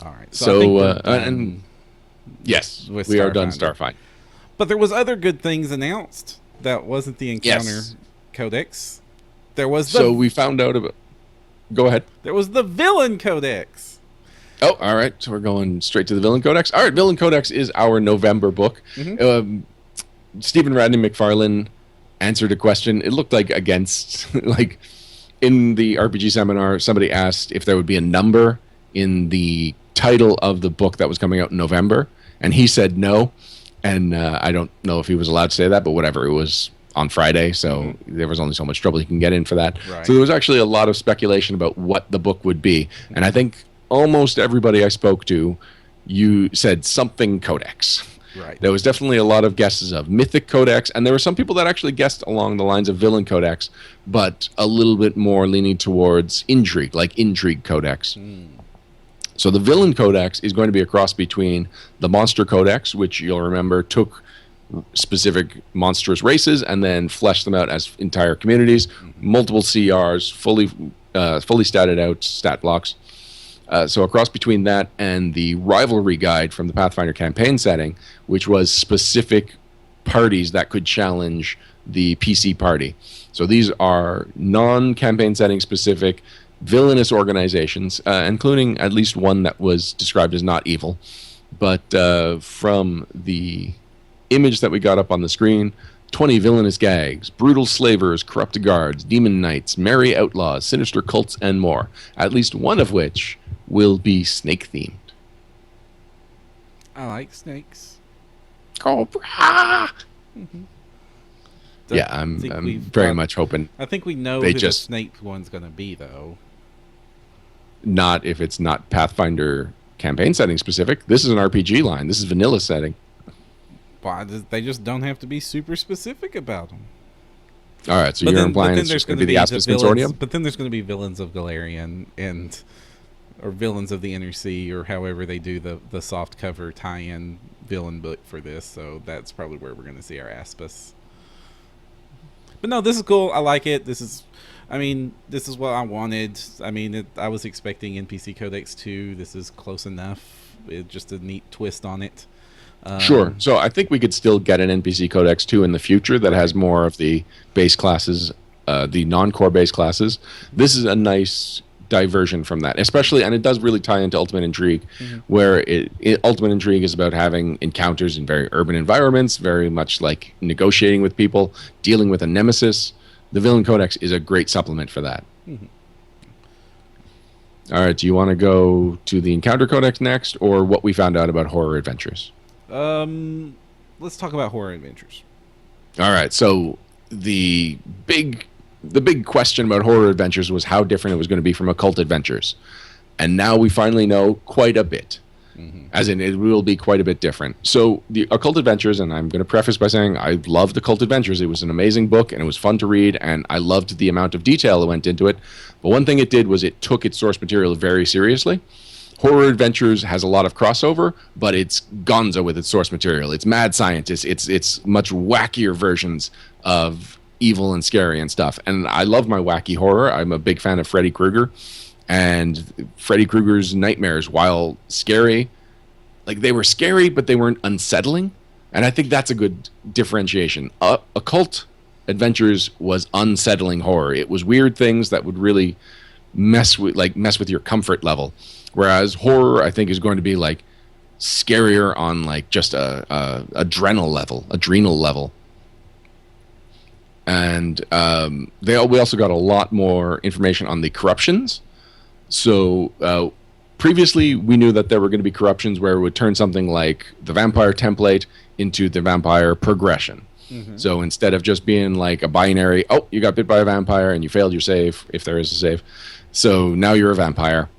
right. So yes, we are done Starfinder. But there was other good things announced. That wasn't the Encounter Codex. There was so we found out about. Go ahead. There was the Villain Codex. Oh, all right. So we're going straight to the Villain Codex. All right, Villain Codex is our November book. Stephen Radney McFarlane answered a question. It looked like against, like, in the RPG seminar, somebody asked if there would be a number in the title of the book that was coming out in November, and he said no. And I don't know if he was allowed to say that, but whatever. It was on Friday, so there was only so much trouble he can get in for that. So there was actually a lot of speculation about what the book would be, and I think almost everybody I spoke to, you said something Codex. There was definitely a lot of guesses of Mythic Codex, and there were some people that actually guessed along the lines of Villain Codex, but a little bit more leaning towards Intrigue, like Intrigue Codex. So the villain codex is going to be a cross between the monster codex, which you'll remember took specific monstrous races and then fleshed them out as entire communities, multiple CRs, fully statted out stat blocks. So a cross between that and the rivalry guide from the Pathfinder campaign setting, which was specific parties that could challenge the PC party. So these are non-campaign setting specific villainous organizations, including at least one that was described as not evil. But from the image that we got up on the screen, 20 villainous gags, brutal slavers, corrupt guards, demon knights, merry outlaws, sinister cults, and more. At least one of which will be snake-themed. I like snakes. Cobra! Mm-hmm. Yeah, I'm very much hoping. I think we know who the snake one's going to be, though. Not if it's not Pathfinder campaign setting specific. This is an RPG line. This is vanilla setting. Why? They just don't have to be super specific about them. All right, so you're implying it's just going to be the Aspis Consortium? But then there's going to be villains of Galarian or villains of the Inner Sea, or however they do the soft cover tie-in villain book for this. So that's probably where we're going to see our Aspis. But no, this is cool. I like it. This is what I wanted. I was expecting NPC Codex 2. This is close enough. It's just a neat twist on it. Sure. So I think we could still get an NPC Codex 2 in the future that has more of the base classes, the non-core base classes. This is a nice diversion from that, especially, and it does really tie into Ultimate Intrigue, where Ultimate Intrigue is about having encounters in very urban environments, very much like negotiating with people, dealing with a nemesis. The Villain Codex is a great supplement for that. All right, do you want to go to the Encounter Codex next, or what we found out about Horror Adventures? Let's talk about Horror Adventures. All right, so the big question about Horror Adventures was how different it was going to be from Occult Adventures. And now we finally know quite a bit. As in, it will be quite a bit different. So the Occult Adventures, and I'm going to preface by saying I loved Occult Adventures. It was an amazing book, and it was fun to read, and I loved the amount of detail that went into it. But one thing it did was it took its source material very seriously. Horror Adventures has a lot of crossover, but it's gonzo with its source material. It's mad scientist. It's much wackier versions of evil and scary and stuff. And I love my wacky horror. I'm a big fan of Freddy Krueger. And Freddy Krueger's nightmares, while scary, like they were scary, but they weren't unsettling. And I think that's a good differentiation. Occult Adventures was unsettling horror. It was weird things that would really mess with your comfort level. Whereas horror, I think, is going to be like scarier on like just a adrenal level. And we also got a lot more information on the corruptions. So previously, we knew that there were going to be corruptions where it would turn something like the vampire template into the vampire progression. So instead of just being like a binary, oh, you got bit by a vampire and you failed your save, if there is a save. So now you're a vampire.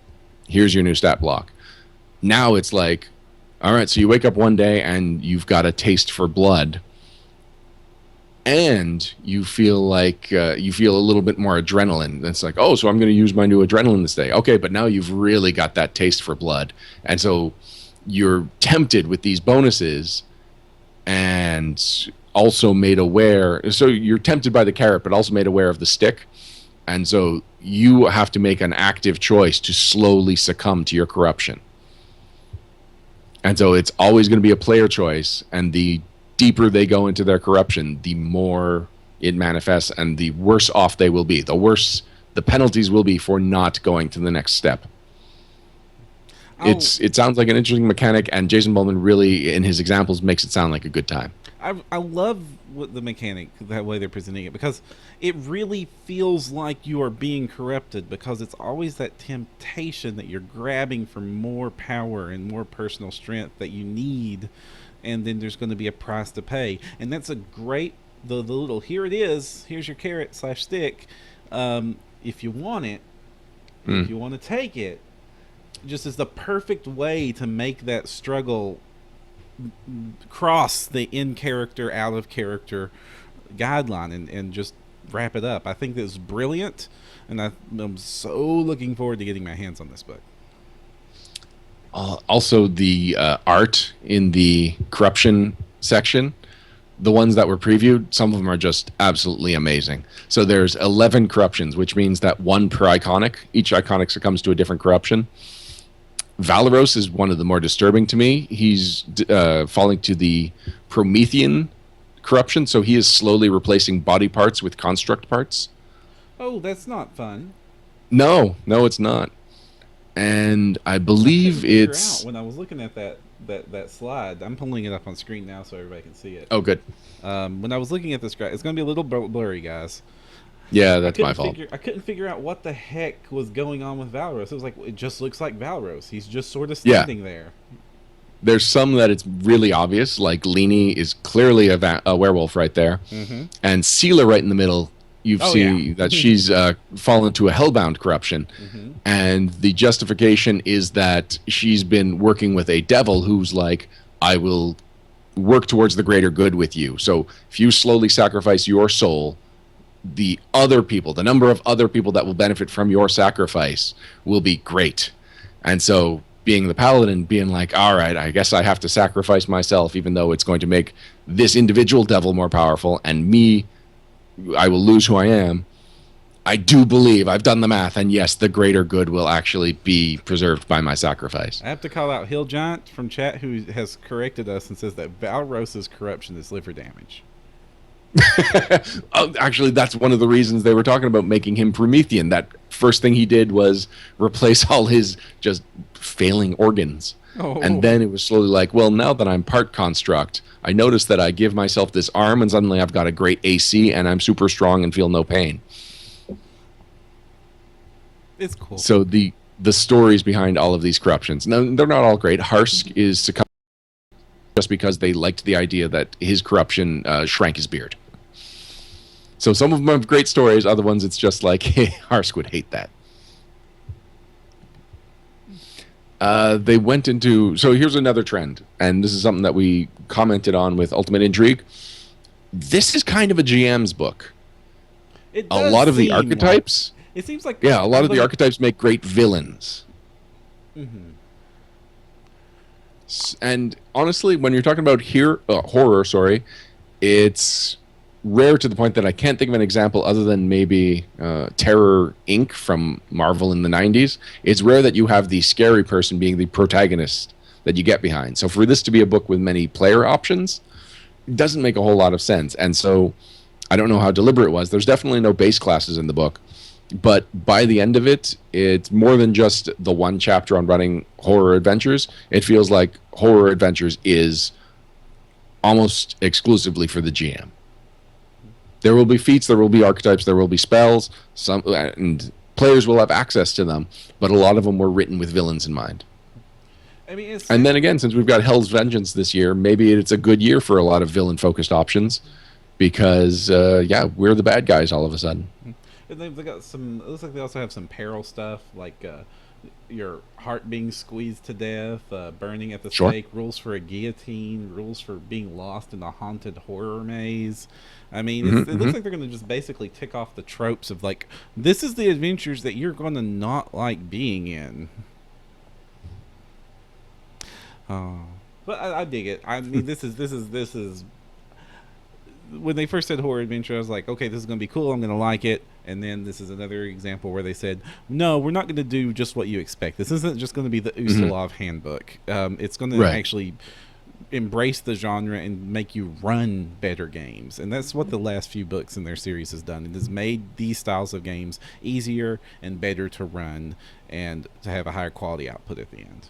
Here's your new stat block. Now it's like, all right, so you wake up one day and you've got a taste for blood. And you feel like you feel a little bit more adrenaline. It's like, oh, so I'm going to use my new adrenaline this day. Okay, but now you've really got that taste for blood. And so you're tempted with these bonuses and also made aware. So you're tempted by the carrot, but also made aware of the stick. And so you have to make an active choice to slowly succumb to your corruption. And so it's always going to be a player choice. And the deeper they go into their corruption, the more it manifests and the worse off they will be. The worse the penalties will be for not going to the next step. It sounds like an interesting mechanic, and Jason Bowman really, in his examples, makes it sound like a good time. I love the mechanic, that way they're presenting it, because it really feels like you are being corrupted, because it's always that temptation that you're grabbing for more power and more personal strength that you need, and then there's going to be a price to pay. And that's a great, the little, here it is, here's your carrot / stick, if you want it, if you want to take it, just is the perfect way to make that struggle cross the in character, out of character guideline and just wrap it up. I think this is brilliant, and I'm so looking forward to getting my hands on this book. Also, the art in the corruption section, the ones that were previewed, some of them are just absolutely amazing. So there's 11 corruptions, which means that one per iconic. Each iconic succumbs to a different corruption. Valeros is one of the more disturbing to me. He's falling to the Promethean corruption, so he is slowly replacing body parts with construct parts. Oh, that's not fun. No, no, it's not. And I I couldn't believe figure out it's. when I was looking at that slide. I'm pulling it up on screen now so everybody can see it. Oh, good. When I was looking at this graph, it's going to be a little blurry, guys. Yeah, that's my fault. I couldn't figure out what the heck was going on with Valros. It was like it just looks like Valros. He's just sort of Yeah. standing there. There's some that it's really obvious, like Leanie is clearly a werewolf right there. Mm-hmm. And Seela right in the middle, you see that she's fallen to a hellbound corruption. Mm-hmm. And the justification is that she's been working with a devil who's like, I will work towards the greater good with you. So if you slowly sacrifice your soul, the other people, the number of other people that will benefit from your sacrifice will be great. And so being the paladin, being like, all right, I guess I have to sacrifice myself, even though it's going to make this individual devil more powerful and me, I will lose who I am. I do believe I've done the math, and yes, the greater good will actually be preserved by my sacrifice. I have to call out Hill Giant from chat who has corrected us and says that Valros's corruption is liver damage. Actually, that's one of the reasons they were talking about making him Promethean. That first thing he did was replace all his just failing organs. Oh. And then it was slowly like, well, now that I'm part construct, I notice that I give myself this arm and suddenly I've got a great AC and I'm super strong and feel no pain. It's cool. So the stories behind all of these corruptions, now they're not all great. Harsk is succumbing just because they liked the idea that his corruption shrank his beard. So some of them have great stories. Other ones, it's just like, hey, Harsk would hate that. They went into... So here's another trend, and this is something that we commented on with Ultimate Intrigue. This is kind of a GM's book. A lot of the archetypes... It seems like... Yeah, a lot of the archetypes make great villains. Mm-hmm. And honestly, when you're talking about horror, it's rare to the point that I can't think of an example other than maybe Terror Inc. from Marvel in the 90s. It's rare that you have the scary person being the protagonist that you get behind. So for this to be a book with many player options, it doesn't make a whole lot of sense. And so I don't know how deliberate it was. There's definitely no base classes in the book. But by the end of it, it's more than just the one chapter on running horror adventures. It feels like horror adventures is almost exclusively for the GM. There will be feats, there will be archetypes, there will be spells, and players will have access to them, but a lot of them were written with villains in mind. I mean, and then again, since we've got Hell's Vengeance this year, maybe it's a good year for a lot of villain-focused options because, we're the bad guys all of a sudden. And they've got some... It looks like they also have some peril stuff, like your heart being squeezed to death, burning at the stake, rules for a guillotine, rules for being lost in a haunted horror maze. I mean, it looks like they're going to just basically tick off the tropes of, like, this is the adventures that you're going to not like being in. Oh. But I dig it. I mean, this is... When they first said horror adventure, I was like, okay, this is going to be cool. I'm going to like it. And then this is another example where they said, no, we're not going to do just what you expect. This isn't just going to be the Ustalov handbook. It's going to actually embrace the genre and make you run better games. And that's what the last few books in their series has done. It has made these styles of games easier and better to run and to have a higher quality output at the end.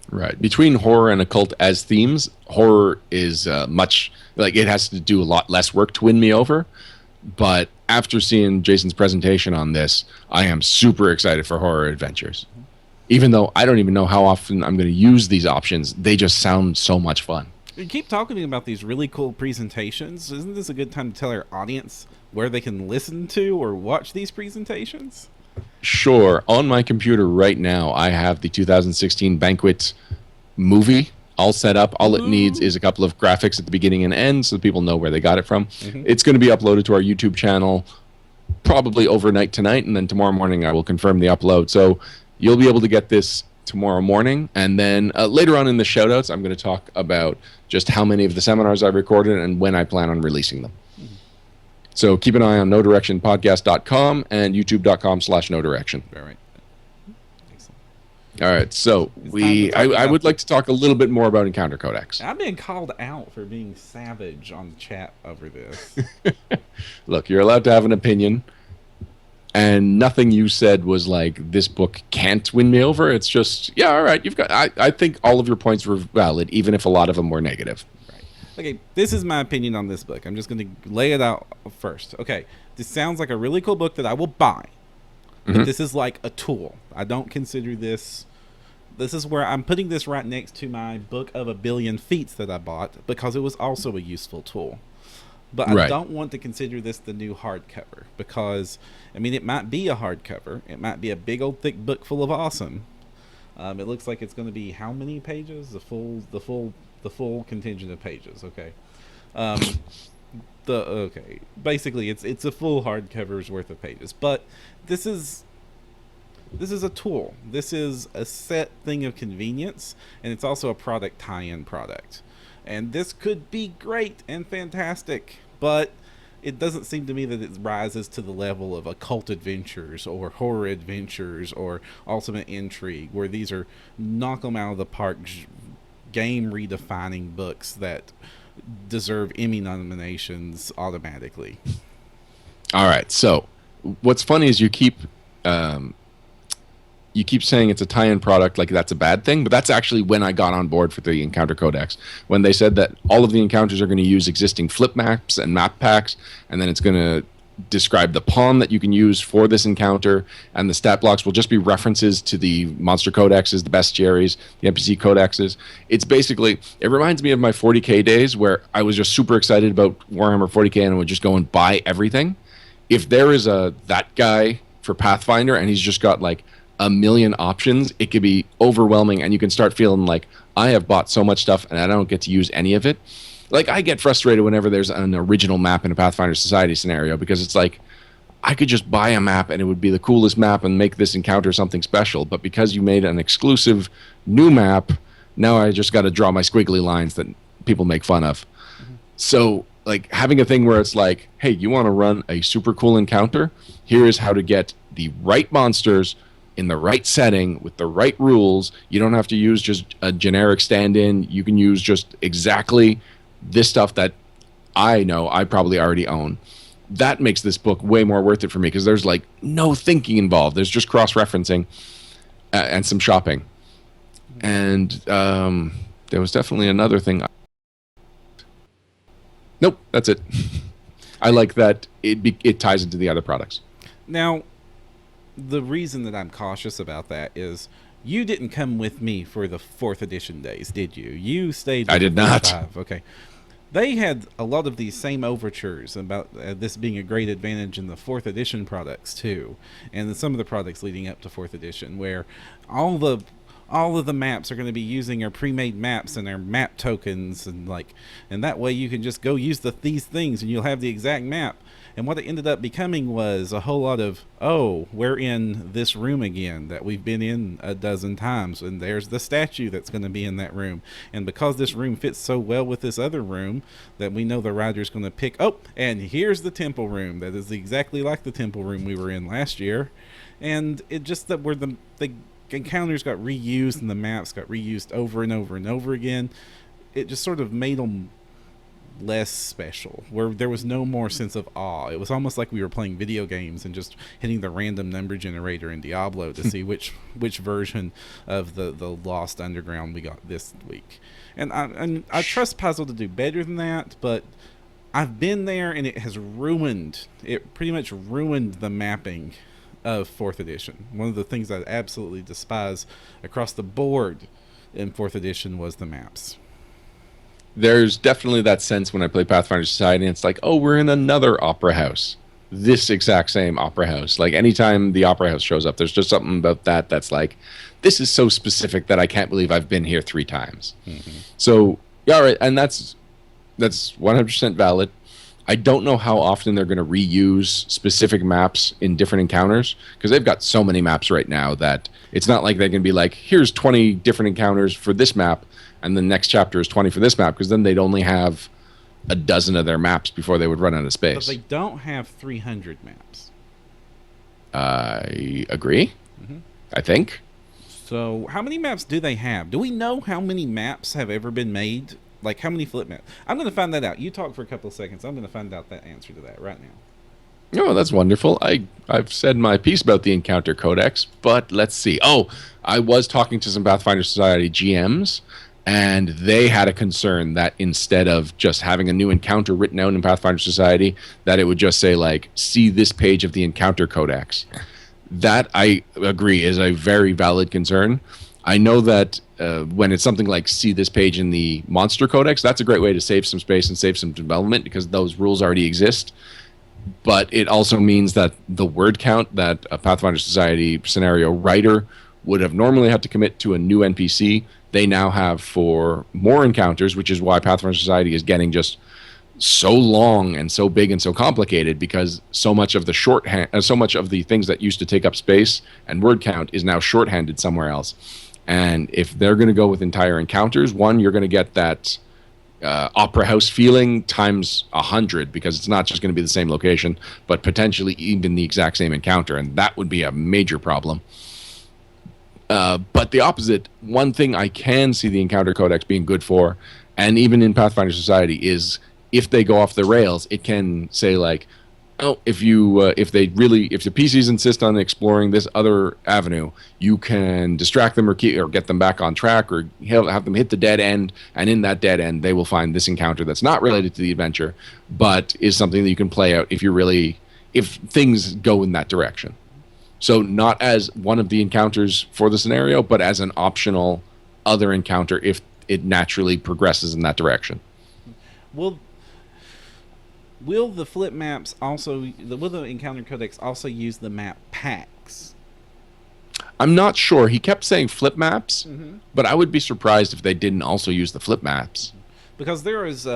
Right. Between horror and occult as themes, horror is much... Like, it has to do a lot less work to win me over. But after seeing Jason's presentation on this, I am super excited for horror adventures. Even though I don't even know how often I'm going to use these options, they just sound so much fun. You keep talking about these really cool presentations. Isn't this a good time to tell our audience where they can listen to or watch these presentations? Sure. On my computer right now, I have the 2016 Banquet movie all set up. All it needs is a couple of graphics at the beginning and end so people know where they got it from. It's going to be uploaded to our YouTube channel probably overnight tonight, and then tomorrow morning I will confirm the upload. So you'll be able to get this tomorrow morning. And then later on in the shoutouts, I'm going to talk about just how many of the seminars I've recorded and when I plan on releasing them. So keep an eye on nodirectionpodcast.com and youtube.com/nodirection. All right. Excellent. All right. So I would like to talk a little bit more about Encounter Codex. I'm being called out for being savage on the chat over this. Look, you're allowed to have an opinion. And nothing you said was like, this book can't win me over. It's just, yeah, all right. I think all of your points were valid, even if a lot of them were negative. Okay, this is my opinion on this book. I'm just going to lay it out first. Okay, this sounds like a really cool book that I will buy. But this is like a tool. I don't consider this... This is where I'm putting this right next to my book of 1 billion feats that I bought because it was also a useful tool. But I don't want to consider this the new hardcover because, I mean, it might be a hardcover. It might be a big old thick book full of awesome. It looks like it's going to be how many pages? The full contingent of pages. Okay. Basically it's a full hardcover's worth of pages, but this is a tool. This is a set thing of convenience, and it's also a product tie-in product. And this could be great and fantastic, but it doesn't seem to me that it rises to the level of Occult Adventures or Horror Adventures or Ultimate Intrigue, where these are knock them out of the park game redefining books that deserve Emmy nominations automatically. All right. So what's funny is you keep saying it's a tie-in product like that's a bad thing, but that's actually when I got on board for the Encounter Codex, when they said that all of the encounters are going to use existing flip maps and map packs, and then it's going to describe the pawn that you can use for this encounter, and the stat blocks will just be references to the monster codexes, the bestiaries, the NPC codexes. It's basically, it reminds me of my 40k days where I was just super excited about Warhammer 40k and I would just go and buy everything. If there is that guy for Pathfinder and he's just got like 1 million options, it could be overwhelming, and you can start feeling like, I have bought so much stuff and I don't get to use any of it. Like, I get frustrated whenever there's an original map in a Pathfinder Society scenario, because it's like, I could just buy a map and it would be the coolest map and make this encounter something special, but because you made an exclusive new map, now I just got to draw my squiggly lines that people make fun of. So, like, having a thing where it's like, hey, you want to run a super cool encounter? Here is how to get the right monsters in the right setting with the right rules. You don't have to use just a generic stand-in. You can use just exactly this stuff that I know I probably already own. That makes this book way more worth it for me, because there's like no thinking involved. There's just cross-referencing and some shopping. And there was definitely another thing. Nope, that's it. I like that it ties into the other products. Now, the reason that I'm cautious about that is you didn't come with me for the 4th edition days, did you? You stayed. I did not. Okay. They had a lot of these same overtures about this being a great advantage in the 4th edition products too, and some of the products leading up to 4th edition, where all of the maps are going to be using our pre-made maps and their map tokens, and that way you can just go use these things and you'll have the exact map. And what it ended up becoming was a whole lot of, oh, we're in this room again that we've been in a dozen times, and there's the statue that's going to be in that room. And because this room fits so well with this other room, that we know the writer's going to pick, oh, and here's the temple room that is exactly like the temple room we were in last year. And it just that where the encounters got reused and the maps got reused over and over and over again, it just sort of made them less special, where there was no more sense of awe. It was almost like we were playing video games and just hitting the random number generator in Diablo to see which version of the Lost Underground we got this week. And I trust Paizo to do better than that, but I've been there and it pretty much ruined the mapping of 4th edition. One of the things I absolutely despise across the board in 4th edition was the maps. There's definitely that sense when I play Pathfinder Society, and it's like, oh, we're in another opera house. This exact same opera house. Like, anytime the opera house shows up, there's just something about that that's like, this is so specific that I can't believe I've been here 3 times. Mm-hmm. So, yeah, all right, and that's 100% valid. I don't know how often they're going to reuse specific maps in different encounters because they've got so many maps right now that it's not like they can be like, here's 20 different encounters for this map, and the next chapter is 20 for this map, because then they'd only have a dozen of their maps before they would run out of space. But they don't have 300 maps. I agree. I think. So how many maps do they have? Do we know how many maps have ever been made? Like, how many flip maps? I'm going to find that out. You talk for a couple of seconds. I'm going to find out that answer to that right now. Oh, that's wonderful. I've said my piece about the Encounter Codex, but let's see. Oh, I was talking to some Pathfinder Society GMs, and they had a concern that instead of just having a new encounter written out in Pathfinder Society, that it would just say, like, see this page of the Encounter Codex. That, I agree, is a very valid concern. I know that when it's something like see this page in the Monster Codex, that's a great way to save some space and save some development because those rules already exist. But it also means that the word count that a Pathfinder Society scenario writer would have normally had to commit to a new NPC, they now have for more encounters, which is why Pathfinder Society is getting just so long and so big and so complicated because so much of the so much of the things that used to take up space and word count is now shorthanded somewhere else. And if they're going to go with entire encounters, one, you're going to get that opera house feeling times 100 because it's not just going to be the same location, but potentially even the exact same encounter, and that would be a major problem. But the opposite, one thing I can see the Encounter Codex being good for, and even in Pathfinder Society, is if they go off the rails, it can say like, oh, if the PCs insist on exploring this other avenue, you can distract them or get them back on track, or have them hit the dead end, and in that dead end, they will find this encounter that's not related to the adventure, but is something that you can play out if things go in that direction. So not as one of the encounters for the scenario, but as an optional other encounter if it naturally progresses in that direction. Will the flip maps also? Will the Encounter Codex also use the map packs? I'm not sure. He kept saying flip maps, but I would be surprised if they didn't also use the flip maps. Because there is,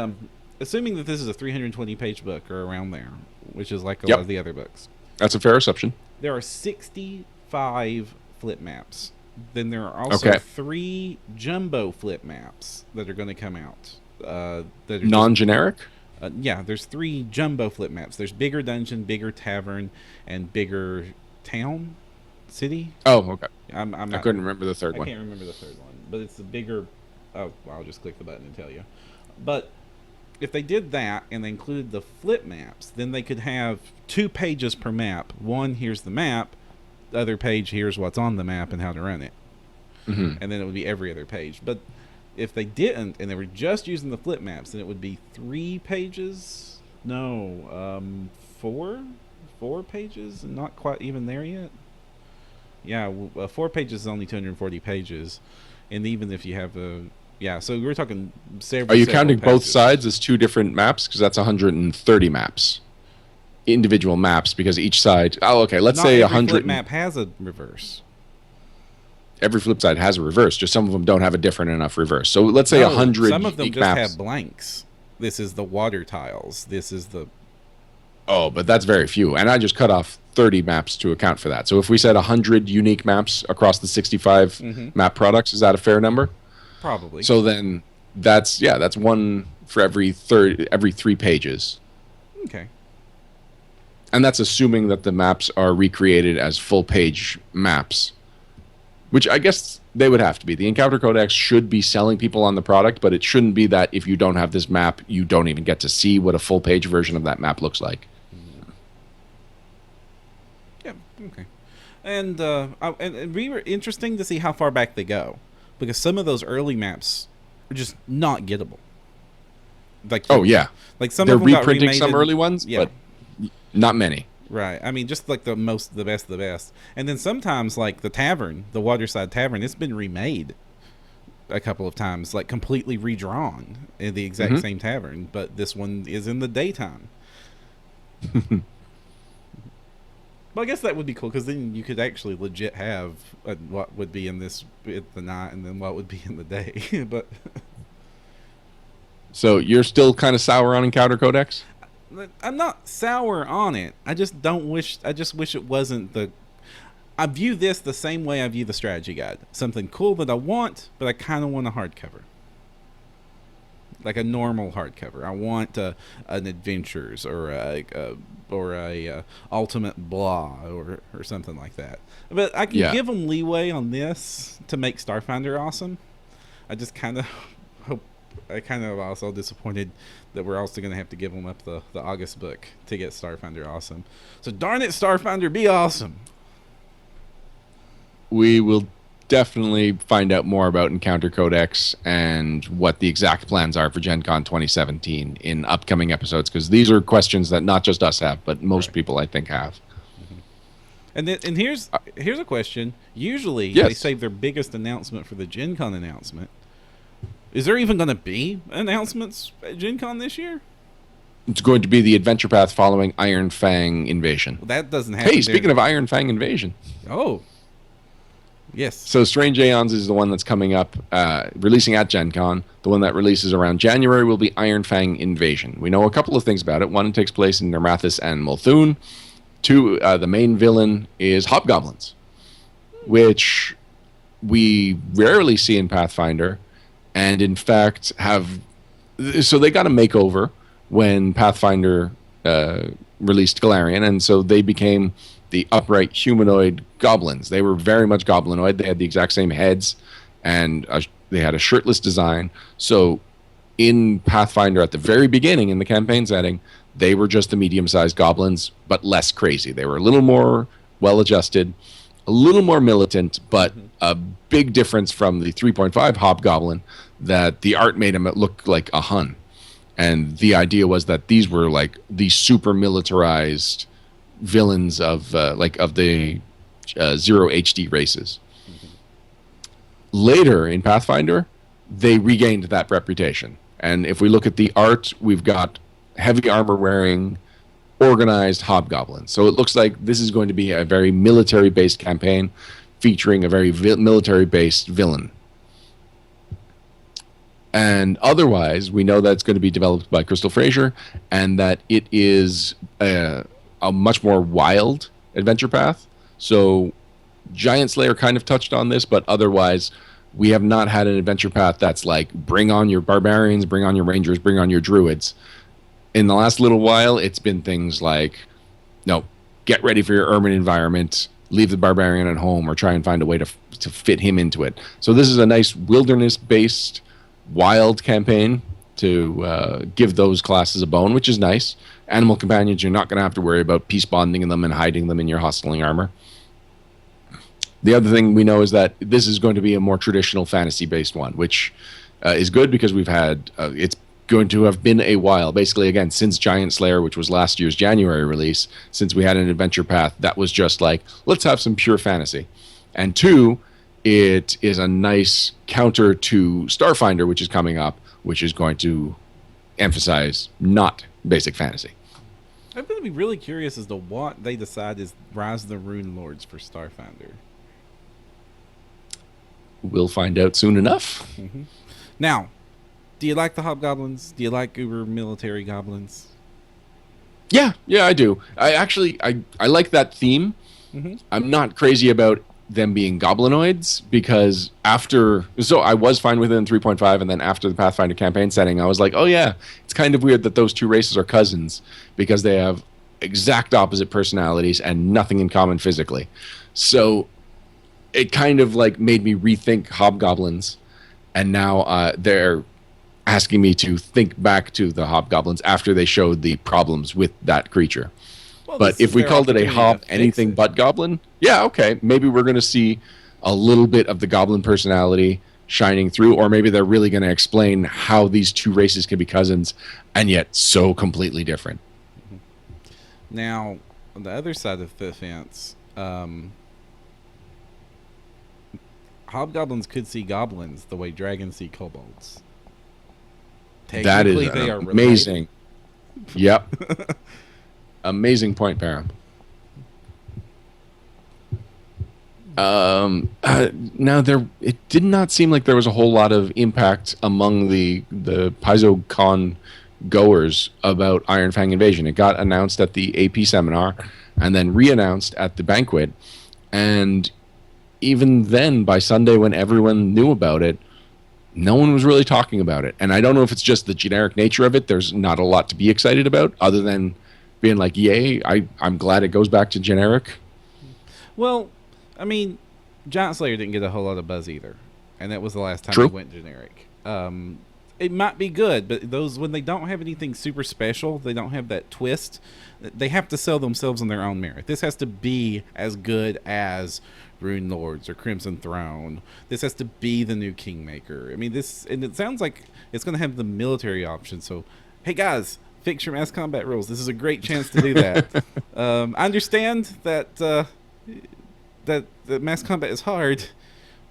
assuming that this is a 320-page book or around there, which is like a lot of the other books. That's a fair assumption. There are 65 flip maps. Then there are also 3 jumbo flip maps that are going to come out. That are non-generic? Yeah, there's 3 jumbo flip maps. There's Bigger Dungeon, Bigger Tavern, and Bigger Town, City. Oh, okay. I couldn't remember the third one. I can't remember the third one, but it's the bigger. Oh, well, I'll just click the button and tell you. But if they did that and they included the flip maps, then they could have 2 pages per map. One, here's the map. The other page, here's what's on the map and how to run it. And then it would be every other page. But if they didn't and they were just using the flip maps, then it would be 3 pages. No, 4 pages, and not quite even there yet. Yeah, 4 pages is only 240 pages, and even if you have so we're talking several. Are you counting pages. both sides as 2 different maps? Because that's 130 maps, individual maps. Because each side. Oh, okay. Let's say 100. Every flip map has a reverse. Every flip side has a reverse. Just some of them don't have a different enough reverse. So let's say 100. Some of them just maps have blanks. This is the water tiles. This is the. Oh, but that's very few. And I just cut off 30 maps to account for that. So if we said 100 unique maps across the 65 map products, is that a fair number? Probably. So then that's one for every 3 pages. Okay. And that's assuming that the maps are recreated as full page maps, which I guess they would have to be. The Encounter Codex should be selling people on the product, but it shouldn't be that if you don't have this map, you don't even get to see what a full page version of that map looks like. Yeah, okay. And it'd be interesting to see how far back they go, because some of those early maps are just not gettable. Like like some they're of them got reprinting remade some early ones, but not many. Right. I mean, just like the best of the best. And then sometimes, like the tavern, the Waterside Tavern, it's been remade a couple of times, like completely redrawn in the exact same tavern, but this one is in the daytime. Well, I guess that would be cool, because then you could actually legit have what would be in this at the night and then what would be in the day. But so you're still kind of sour on Encounter Codex? I'm not sour on it. I just don't wish. I just wish it wasn't the. I view this the same way I view the strategy guide. Something cool that I want, but I kind of want a hardcover, like a normal hardcover. I want an adventures or a ultimate blah or something like that. But I can give them leeway on this to make Starfinder awesome. I just kind of hope. I kind of also disappointed that we're also going to have to give them up the August book to get Starfinder awesome. So darn it, Starfinder, be awesome. We will definitely find out more about Encounter Codex and what the exact plans are for Gen Con 2017 in upcoming episodes, because these are questions that not just us have, but most people, I think, have. And here's a question. Usually they save their biggest announcement for the Gen Con announcement. Is there even going to be announcements at Gen Con this year? It's going to be the adventure path following Iron Fang Invasion. Well, that doesn't happen. Hey, speaking of Iron Fang Invasion. Oh. Yes. So Strange Aeons is the one that's coming up, releasing at Gen Con. The one that releases around January will be Iron Fang Invasion. We know a couple of things about it. One, it takes place in Nermathis and Multhun. Two, the main villain is hobgoblins, which we rarely see in Pathfinder. And in fact, so they got a makeover when Pathfinder released Galarian, and so they became the upright humanoid goblins. They were very much goblinoid. They had the exact same heads, and they had a shirtless design. So in Pathfinder at the very beginning in the campaign setting, they were just the medium-sized goblins, but less crazy. They were a little more well-adjusted, a little more militant, but a big difference from the 3.5 hobgoblin that the art made him look like a Hun. And the idea was that these were like the super militarized villains of the Zero HD races. Later in Pathfinder, they regained that reputation. And if we look at the art, we've got heavy armor wearing, organized hobgoblins. So it looks like this is going to be a very military-based campaign featuring a very military-based villain. And otherwise, we know that it's going to be developed by Crystal Fraser and that it is a much more wild adventure path. So Giant Slayer kind of touched on this, but otherwise, we have not had an adventure path that's like, bring on your barbarians, bring on your rangers, bring on your druids. In the last little while, it's been things like, no, get ready for your urban environment, leave the barbarian at home, or try and find a way to fit him into it. So this is a nice wilderness-based, wild campaign to give those classes a bone, which is nice. Animal companions, you're not going to have to worry about peace bonding them and hiding them in your hostling armor. The other thing we know is that this is going to be a more traditional fantasy-based one, which is good because we've had it's going to have been a while, basically, again, since Giant Slayer, which was last year's January release, since we had an adventure path that was just like, let's have some pure fantasy. And two, it is a nice counter to Starfinder, which is coming up, which is going to emphasize not basic fantasy. I'm going to be really curious as to what they decide is Rise of the Rune Lords for Starfinder. We'll find out soon enough. Mm-hmm. Now, do you like the hobgoblins? Do you like uber military goblins? Yeah, I do. I like that theme. Mm-hmm. I'm not crazy about them being goblinoids because so I was fine with it in 3.5, and then after the Pathfinder campaign setting, I was like, oh yeah, it's kind of weird that those two races are cousins because they have exact opposite personalities and nothing in common physically. So it kind of like made me rethink hobgoblins, and now they're asking me to think back to the hobgoblins after they showed the problems with that creature. Well, but if we called it a hob anything but goblin, yeah, okay, maybe we're going to see a little bit of the goblin personality shining through, or maybe they're really going to explain how these two races can be cousins and yet so completely different. Now, on the other side of the fence, hobgoblins could see goblins the way dragons see kobolds. That is amazing. Yep. Amazing point, Param. Now it did not seem like there was a whole lot of impact among the PaizoCon goers about Iron Fang Invasion. It got announced at the AP seminar and then re-announced at the banquet. And even then, by Sunday, when everyone knew about it, no one was really talking about it. And I don't know if it's just the generic nature of it. There's not a lot to be excited about other than being like, yay, I'm glad it goes back to generic. Well, I mean, Giant Slayer didn't get a whole lot of buzz either. And that was the last time True. it went generic. It might be good, but those, when they don't have anything super special, they don't have that twist, they have to sell themselves on their own merit. This has to be as good as Rune Lords or Crimson Throne. This has to be the new Kingmaker. I mean, this, and it sounds like it's going to have the military option. So, hey guys, fix your mass combat rules. This is a great chance to do that. I understand that that mass combat is hard,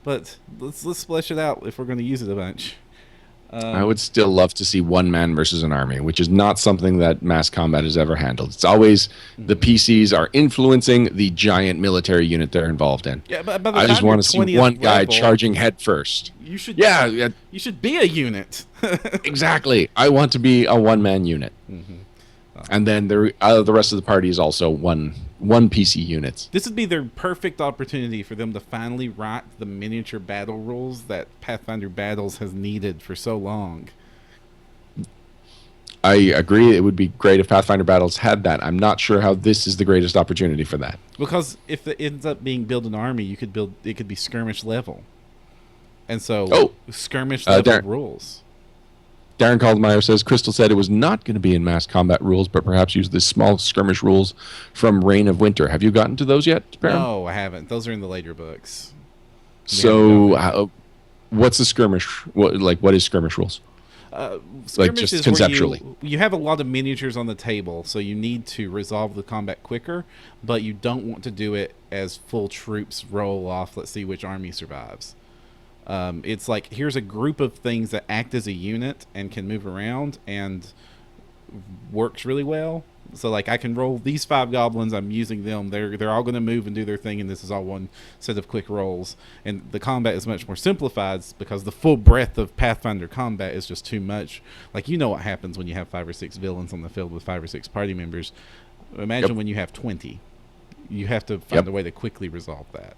but let's flesh it out if we're going to use it a bunch. I would still love to see one man versus an army, which is not something that mass combat has ever handled. It's always the PCs are influencing the giant military unit they're involved in. Yeah, but by the I just time want to you're see one 20th guy level, charging head first. You should, Yeah, you should be a unit. exactly. I want to be a one-man unit. And then the rest of the party is also one PC unit. This would be their perfect opportunity for them to finally write the miniature battle rules that Pathfinder Battles has needed for so long. I agree. It would be great if Pathfinder Battles had that. I'm not sure how this is the greatest opportunity for that. Because if it ends up being build an army, you could build, it could be skirmish level. And so skirmish level rules. Darren Caldmeyer says Crystal said it was not going to be in mass combat rules, but perhaps use the small skirmish rules from Reign of Winter. Have you gotten to those yet, Baron? No, I haven't. Those are in the later books. So, what's the skirmish? What is skirmish rules? Skirmish just is conceptually. where you have a lot of miniatures on the table, so you need to resolve the combat quicker, but you don't want to do it as full troops roll off. Let's see which army survives. It's like, here's a group of things that act as a unit and can move around and works really well. So like, I can roll these 5 goblins, I'm using them, they're all going to move and do their thing, and this is all one set of quick rolls. And the combat is much more simplified because the full breadth of Pathfinder combat is just too much. Like, you know what happens when you have 5 or 6 villains on the field with 5 or 6 party members. Imagine when you have 20. You have to find a way to quickly resolve that.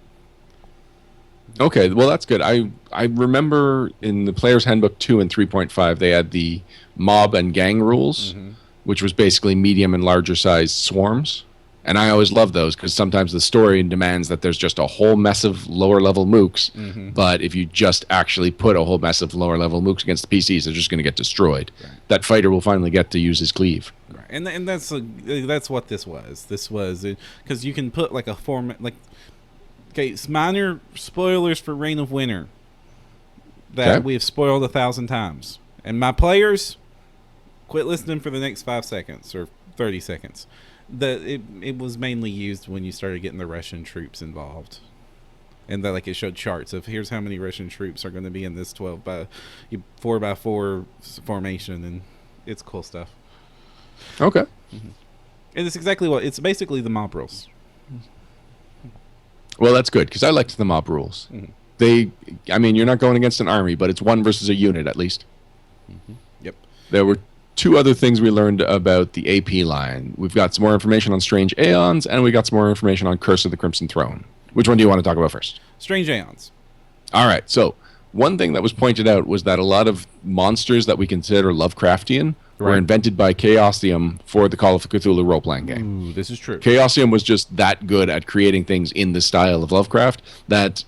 Okay, well that's good. I remember in the Player's Handbook 2 and 3.5 they had the mob and gang rules, which was basically medium and larger sized swarms. And I always love those because sometimes the story demands that there's just a whole mess of lower level mooks. But if you just actually put a whole mess of lower level mooks against the PCs, they're just going to get destroyed. Right. That fighter will finally get to use his cleave. Right. And that's what this was. This was because you can put like a format like. Okay, it's minor spoilers for Reign of Winter that we have spoiled 1,000 times. And my players, quit listening for the next 5 seconds or 30 seconds. It was mainly used when you started getting the Russian troops involved. And that, like, it showed charts of here's how many Russian troops are going to be in this 4x4 formation, and it's cool stuff. Okay. And it's exactly it's basically the mob rules. Well, that's good, because I liked the mob rules. I mean, you're not going against an army, but it's one versus a unit, at least. Yep. There were 2 other things we learned about the AP line. We've got some more information on Strange Aeons, and we got some more information on Curse of the Crimson Throne. Which one do you want to talk about first? Strange Aeons. All right, so one thing that was pointed out was that a lot of monsters that we consider Lovecraftian were invented by Chaosium for the Call of Cthulhu role-playing game. Ooh, this is true. Chaosium was just that good at creating things in the style of Lovecraft that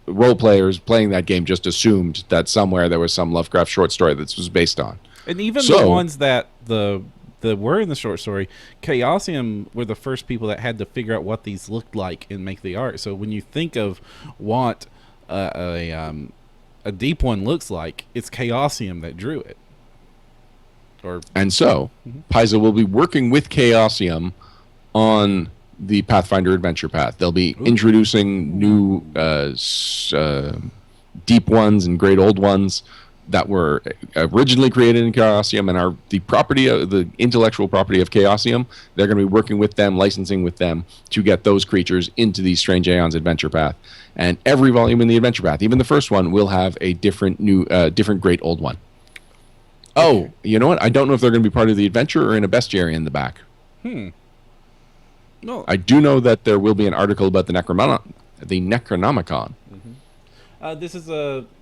role players playing that game just assumed that somewhere there was some Lovecraft short story that this was based on. And even the ones that were in the short story, Chaosium were the first people that had to figure out what these looked like and make the art. So when you think of what a deep one looks like, it's Chaosium that drew it. Paizo will be working with Chaosium on the Pathfinder Adventure Path. They'll be introducing new deep ones and great old ones that were originally created in Chaosium and are the intellectual property of Chaosium. They're going to be working with them, licensing with them to get those creatures into the Strange Aeons Adventure Path. And every volume in the Adventure Path, even the first one, will have a different great old one. Oh, you know what? I don't know if they're going to be part of the adventure or in a bestiary in the back. No. I do know that there will be an article about the Necronomicon. This is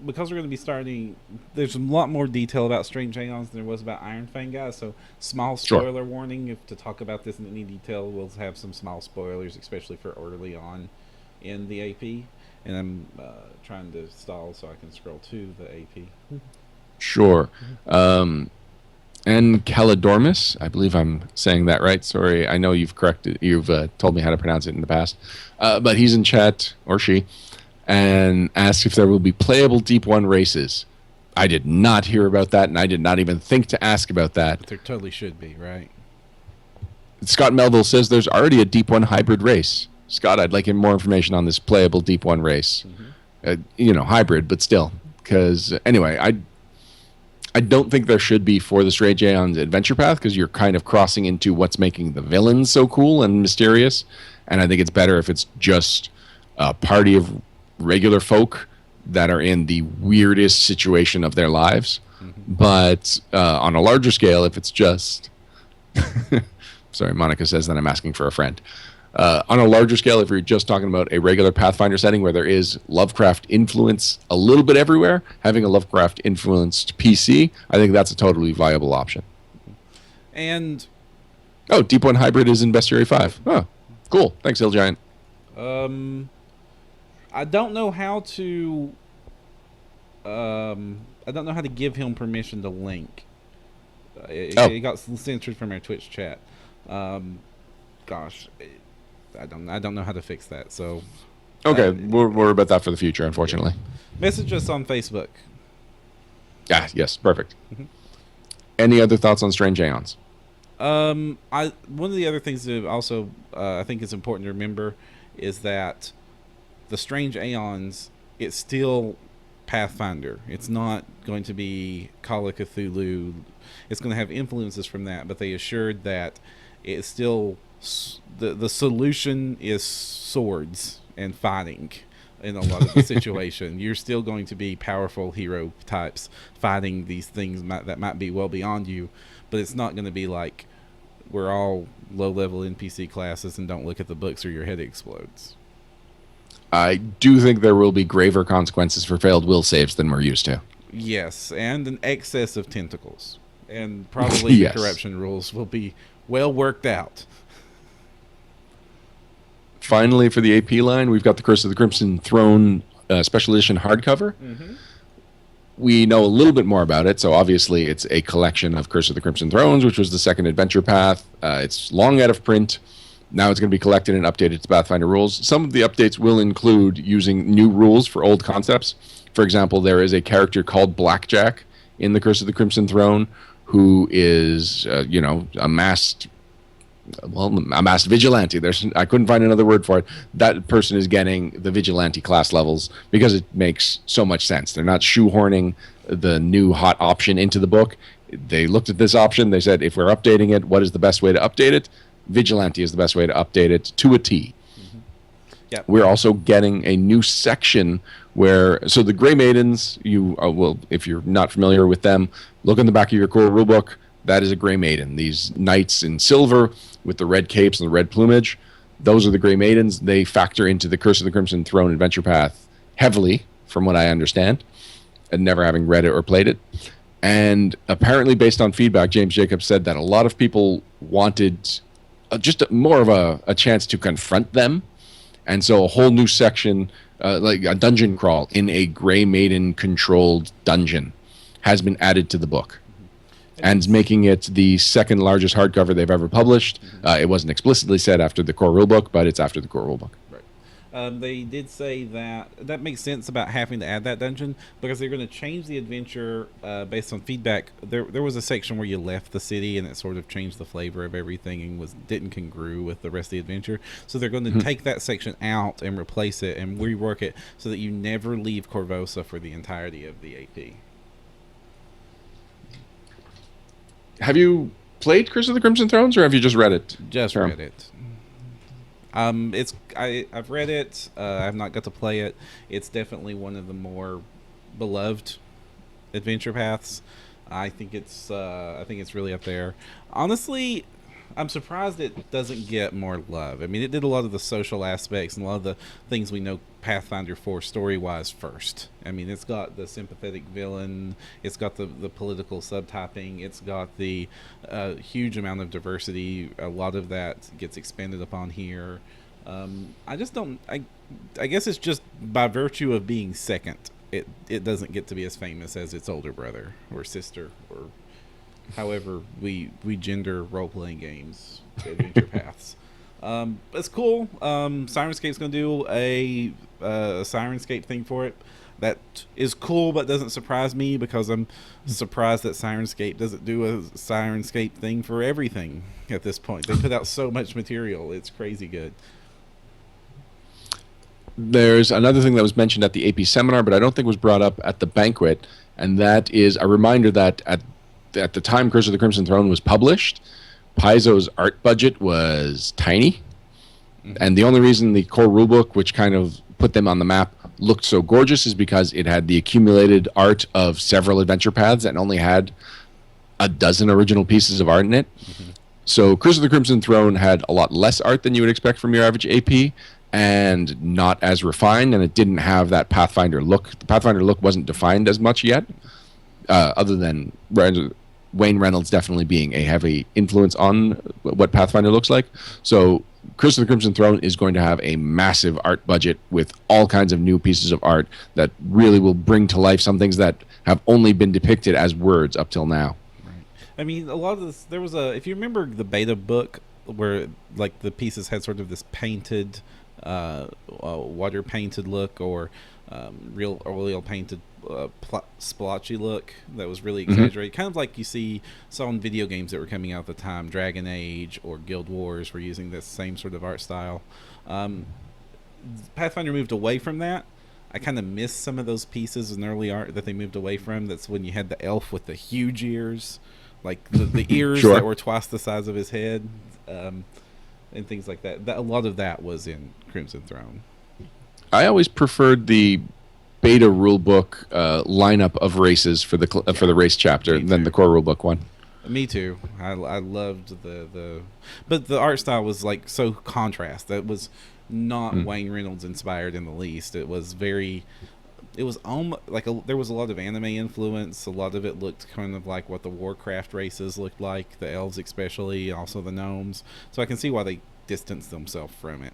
because we're going to be starting. There's a lot more detail about Strange Aeons than there was about Iron Fang, guys. So small spoiler warning. If to talk about this in any detail, we'll have some small spoilers, especially for early on in the AP. And I'm trying to stall so I can scroll to the AP. Sure. And Calidormus, I believe I'm saying that right. Sorry, I know you've told me how to pronounce it in the past. But he's in chat, or she, and asked if there will be playable Deep 1 races. I did not hear about that, and I did not even think to ask about that. There totally should be, right? Scott Melville says there's already a Deep 1 hybrid race. Scott, I'd like more information on this playable Deep 1 race. Hybrid, but still. Because, anyway, I don't think there should be for the Strange Aeons adventure path, because you're kind of crossing into what's making the villains so cool and mysterious. And I think it's better if it's just a party of regular folk that are in the weirdest situation of their lives. But on a larger scale, if it's just... Sorry, Monica says that I'm asking for a friend. On a larger scale, if you're just talking about a regular Pathfinder setting where there is Lovecraft influence a little bit everywhere, having a Lovecraft influenced PC, I think that's a totally viable option. And Deep 1 Hybrid is in Bestiary 5. Oh, cool. Thanks, Hill Giant. I don't know how to give him permission to link. It got censored from our Twitch chat. Gosh, I don't know how to fix that. So, okay, we'll worry about that for the future. Unfortunately, message us on Facebook. Yes, perfect. Any other thoughts on Strange Aeons? One of the other things that also I think is important to remember is that the Strange Aeons, it's still Pathfinder. It's not going to be Call of Cthulhu. It's going to have influences from that, but they assured that it's still the solution is swords and fighting in a lot of the situation. You're still going to be powerful hero types fighting these things that might be well beyond you, but it's not going to be like we're all low-level NPC classes and don't look at the books or your head explodes. I do think there will be graver consequences for failed will saves than we're used to. Yes, and an excess of tentacles. And probably yes. The corruption rules will be well worked out. Finally, for the AP line, we've got the Curse of the Crimson Throne Special Edition hardcover. We know a little bit more about it, so obviously it's a collection of Curse of the Crimson Thrones, which was the second adventure path. It's long out of print. Now it's going to be collected and updated to Pathfinder rules. Some of the updates will include using new rules for old concepts. For example, there is a character called Blackjack in the Curse of the Crimson Throne who is, a masked vigilante. I couldn't find another word for it. That person is getting the vigilante class levels because it makes so much sense. They're not shoehorning the new hot option into the book. They looked at this option. They said, if we're updating it, what is the best way to update it? Vigilante is the best way to update it to a T. Yep. We're also getting a new section so the Grey Maidens, if you're not familiar with them, look in the back of your core rulebook. That is a Grey Maiden. These knights in silver with the red capes and the red plumage, those are the Grey Maidens. They factor into the Curse of the Crimson Throne adventure path heavily, from what I understand, and never having read it or played it. And apparently, based on feedback, James Jacobs said that a lot of people wanted more of a chance to confront them. And so a whole new section, like a dungeon crawl in a Grey Maiden-controlled dungeon, has been added to the book. And making it the second largest hardcover they've ever published. It wasn't explicitly said after the core rulebook, but it's after the core rulebook. Right. They did say that makes sense about having to add that dungeon because they're going to change the adventure based on feedback. There was a section where you left the city and it sort of changed the flavor of everything and didn't congrue with the rest of the adventure. So they're going to take that section out and replace it and rework it so that you never leave Corvosa for the entirety of the AP. Have you played Curse of the Crimson Thrones, or have you just read it? Just read it. I've read it. I have not got to play it. It's definitely one of the more beloved adventure paths. I think it's really up there. Honestly, I'm surprised it doesn't get more love. I mean, it did a lot of the social aspects and a lot of the things we know Pathfinder for story wise first. I mean, it's got the sympathetic villain, it's got the political subtyping, it's got the huge amount of diversity. A lot of that gets expanded upon here. I just don't. I guess it's just by virtue of being second, it doesn't get to be as famous as its older brother or sister or however we gender role playing games, adventure paths. It's cool. Sirenscape's gonna do a Sirenscape thing for it. That is cool, but doesn't surprise me because I'm surprised that Sirenscape doesn't do a Sirenscape thing for everything at this point. They put out so much material; it's crazy good. There's another thing that was mentioned at the AP seminar, but I don't think was brought up at the banquet, and that is a reminder that at the time Curse of the Crimson Throne was published, Paizo's art budget was tiny. And the only reason the core rulebook, which kind of put them on the map, looked so gorgeous is because it had the accumulated art of several adventure paths and only had a dozen original pieces of art in it. So Curse of the Crimson Throne had a lot less art than you would expect from your average AP, and not as refined, and it didn't have that Pathfinder look. The Pathfinder look wasn't defined as much yet, other than Wayne Reynolds definitely being a heavy influence on what Pathfinder looks like. So Curse of the Crimson Throne is going to have a massive art budget with all kinds of new pieces of art that really will bring to life some things that have only been depicted as words up till now. Right. I mean, a lot of this, there was if you remember the beta book where like the pieces had sort of this painted, water painted look or real oil painted splotchy look that was really exaggerated, kind of like you saw in video games that were coming out at the time. Dragon Age or Guild Wars were using this same sort of art style. Pathfinder moved away from that. I kind of miss some of those pieces in early art that they moved away from. That's when you had the elf with the huge ears, like the ears Sure. that were twice the size of his head, and things like that. A lot of that was in Crimson Throne. I always preferred the beta rulebook lineup of races for the for the race chapter than the core rulebook one. Me too. I loved but the art style was like so contrast. That was not Wayne Reynolds inspired in the least. It was very. It was almost like there was a lot of anime influence. A lot of it looked kind of like what the Warcraft races looked like, the elves especially, also the gnomes. So I can see why they distanced themselves from it.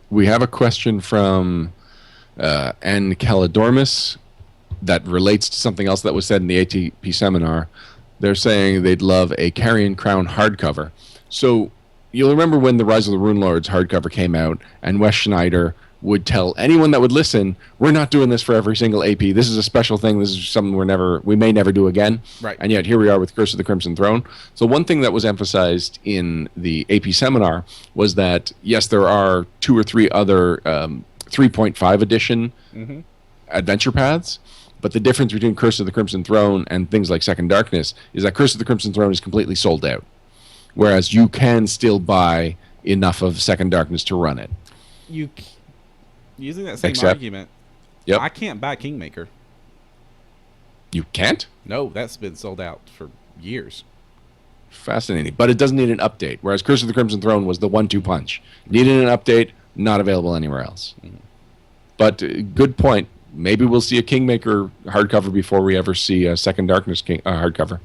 We have a question from N. Calidormus that relates to something else that was said in the ATP seminar. They're saying they'd love a Carrion Crown hardcover. So you'll remember when the Rise of the Rune Lords hardcover came out, and Wes Schneider would tell anyone that would listen, we're not doing this for every single AP. This is a special thing. This is something we may never do again. Right. And yet here we are with Curse of the Crimson Throne. So one thing that was emphasized in the AP seminar was that, yes, there are 2 or 3 other 3.5 edition adventure paths, but the difference between Curse of the Crimson Throne and things like Second Darkness is that Curse of the Crimson Throne is completely sold out, whereas you can still buy enough of Second Darkness to run it. Using that same argument, I can't buy Kingmaker. You can't? No, that's been sold out for years. Fascinating. But it doesn't need an update, whereas Curse of the Crimson Throne was the 1-2 punch. Needed an update, not available anywhere else. But good point. Maybe we'll see a Kingmaker hardcover before we ever see a Second Darkness hardcover.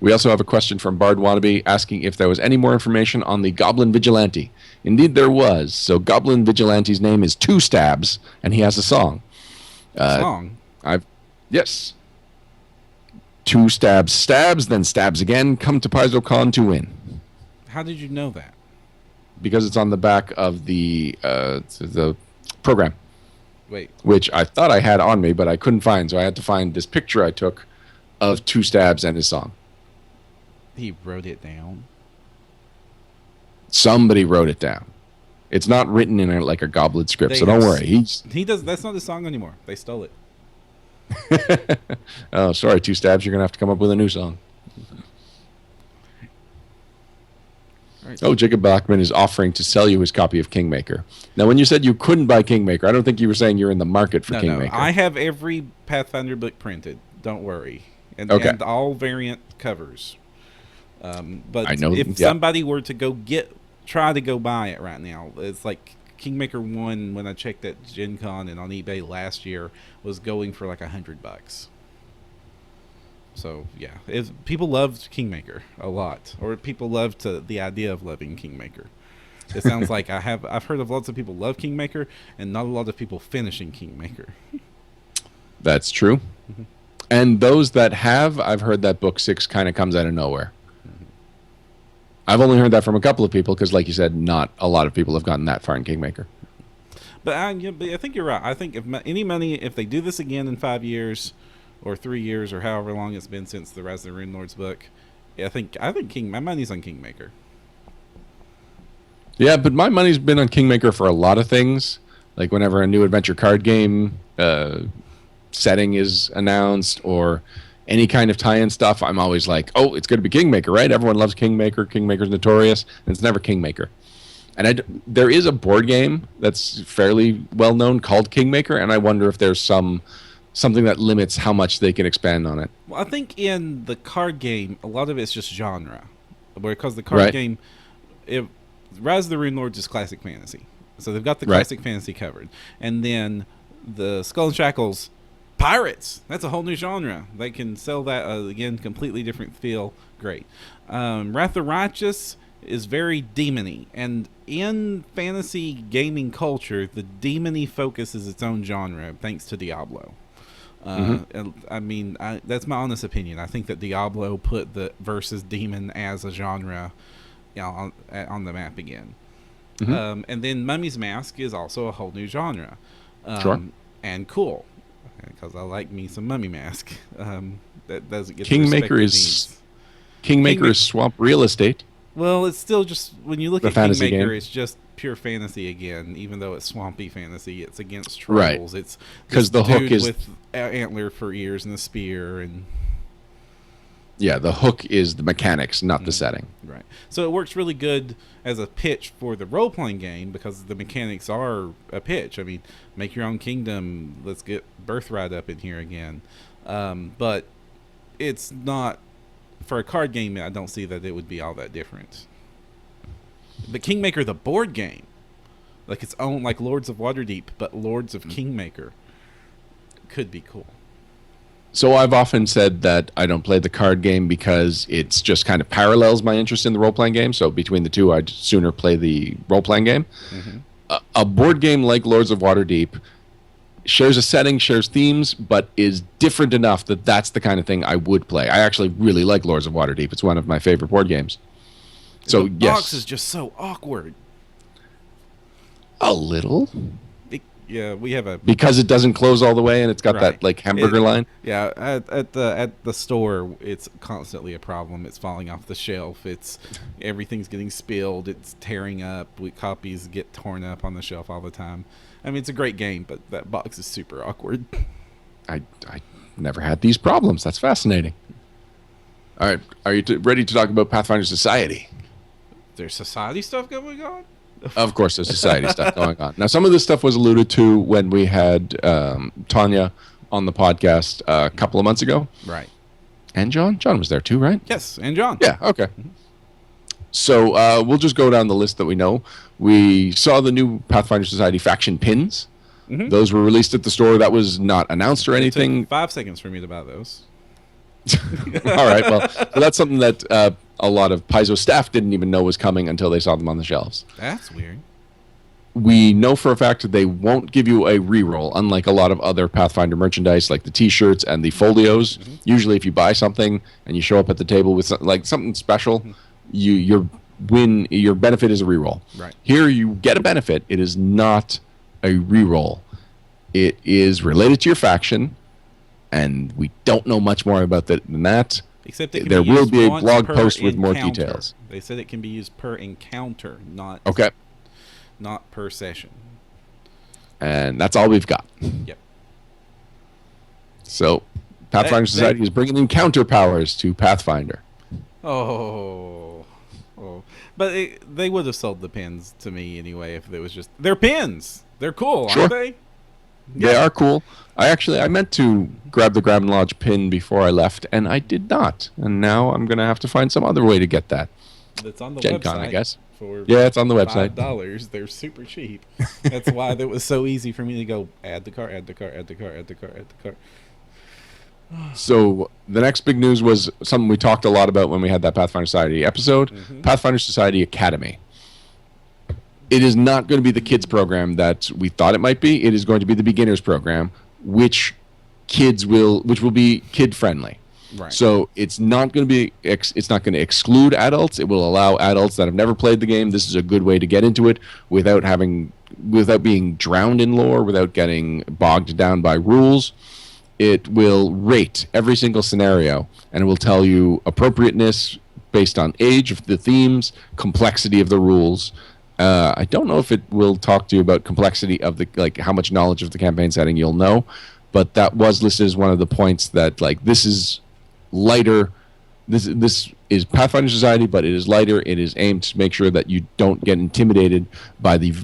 We also have a question from Bard Wannabe asking if there was any more information on the Goblin Vigilante. Indeed, there was. So Goblin Vigilante's name is Two Stabs, and he has a song. Song? Yes. Two stabs, then stabs again. Come to PaizoCon to win. How did you know that? Because it's on the back of the program. Wait. Which I thought I had on me, but I couldn't find, so I had to find this picture I took of Two Stabs and his song. He wrote it down. Somebody wrote it down. It's not written in like a goblet script, so don't worry. He does. That's not his song anymore. They stole it. Oh, sorry, Two Stabs. You're gonna have to come up with a new song. All Right. Oh, Jacob Blackman is offering to sell you his copy of Kingmaker. Now, when you said you couldn't buy Kingmaker, I don't think you were saying you're in the market for No, Kingmaker. I have every Pathfinder book printed. Don't worry, and Okay. and all variant covers. But I know. if somebody were to try to go buy it right now, it's like Kingmaker 1 when I checked at Gen Con and on eBay last year was going for like $100. So yeah, people loved Kingmaker a lot, or people loved the idea of loving Kingmaker. It sounds like I've heard of lots of people love Kingmaker and not a lot of people finishing Kingmaker. That's true. Mm-hmm. And those that have, I've heard that book 6 kind of comes out of nowhere. Mm-hmm. I've only heard that from a couple of people because, like you said, not a lot of people have gotten that far in Kingmaker. But I think you're right. I think if they do this again in 5 years or 3 years or however long it's been since the Rise of the Rune Lords book, I think my money's on Kingmaker. Yeah, but my money's been on Kingmaker for a lot of things. Like whenever a new adventure card game setting is announced or any kind of tie-in stuff, I'm always like, oh, it's going to be Kingmaker, right? Everyone loves Kingmaker. Kingmaker's notorious, and it's never Kingmaker. And there is a board game that's fairly well-known called Kingmaker, and I wonder if there's something that limits how much they can expand on it. Well, I think in the card game, a lot of it's just genre. Because the card game, Rise of the Rune Lords is classic fantasy. So they've got the classic fantasy covered. And then the Skull and Shackles, pirates. That's a whole new genre. They can sell that, again, completely different feel. Great. Wrath of the Righteous is very demony. And in fantasy gaming culture, the demony focus is its own genre, thanks to Diablo. I mean, that's my honest opinion. I think that Diablo put the versus demon as a genre, on the map again. Mm-hmm. And then Mummy's Mask is also a whole new genre. Sure. And cool, because I like me some Mummy Mask. That doesn't get Kingmaker is swamp real estate. Well, it's still just when you look the at Kingmaker, game. It's just pure fantasy again. Even though it's swampy fantasy, it's against trolls. Right. It's because the hook is with antler for ears and a spear and. Yeah, the hook is the mechanics, not the setting. Right. So it works really good as a pitch for the role-playing game because the mechanics are a pitch. I mean, make your own kingdom. Let's get Birthright up in here again. But it's not... For a card game, I don't see that it would be all that different. But Kingmaker, the board game, like its own, like Lords of Waterdeep, but Lords of Kingmaker, could be cool. So I've often said that I don't play the card game because it's just kind of parallels my interest in the role-playing game. So between the two, I'd sooner play the role-playing game. Mm-hmm. A board game like Lords of Waterdeep shares a setting, shares themes, but is different enough that that's the kind of thing I would play. I actually really like Lords of Waterdeep. It's one of my favorite board games. So the box is just so awkward. A little. Yeah, we have because it doesn't close all the way and it's got that like hamburger line. Yeah, at the store, it's constantly a problem. It's falling off the shelf. Everything's getting spilled. It's tearing up. Copies get torn up on the shelf all the time. I mean, it's a great game, but that box is super awkward. I never had these problems. That's fascinating. All right, are you ready to talk about Pathfinder Society? There's society stuff going on? Of course, there's society stuff going on. Now, some of this stuff was alluded to when we had Tanya on the podcast a couple of months ago. Right. And John? John was there too, right? Yes, and John. Yeah, okay. So we'll just go down the list that we know. We saw the new Pathfinder Society faction pins. Mm-hmm. Those were released at the store. That was not announced or anything. It took 5 seconds for me to buy those. All right, well, so that's something that a lot of Paizo staff didn't even know was coming until they saw them on the shelves. That's weird. We know for a fact that they won't give you a reroll, unlike a lot of other Pathfinder merchandise like the T-shirts and the folios. Mm-hmm. Usually if you buy something and you show up at the table with something special, mm-hmm. your benefit is a reroll. Right. Here you get a benefit. It is not a reroll. It is related to your faction, and we don't know much more about that than that. Except it can there be will used be a once blog per post with more encounter. details. They said it can be used per encounter, not per session. And that's all we've got. Yep. So, Pathfinder Society is bringing encounter powers to Pathfinder. Oh. But they would have sold the pins to me anyway if it was just they're pins. They're cool, Sure. aren't they? They are cool. I meant to grab the Grab and Lodge pin before I left, and I did not. And now I'm gonna have to find some other way to get that. It's on the Gen website. Con, I guess. For Yeah, it's on the website. $5. They're super cheap. That's why it was so easy for me to go add the cart, add the cart, add the cart, add the cart, add the cart. So the next big news was something we talked a lot about when we had that Pathfinder Society episode, Pathfinder Society Academy. It is not going to be the kids program that we thought it might be. It is going to be the beginners program, which will be kid friendly. Right. So it's not going to be it's not going to exclude adults. It will allow adults that have never played the game. This is a good way to get into it without being drowned in lore, without getting bogged down by rules. It will rate every single scenario, and it will tell you appropriateness based on age of the themes, complexity of the rules. I don't know if it will talk to you about complexity of how much knowledge of the campaign setting you'll know, but that was listed as one of the points that this is lighter. This is Pathfinder Society, but it is lighter. It is aimed to make sure that you don't get intimidated by the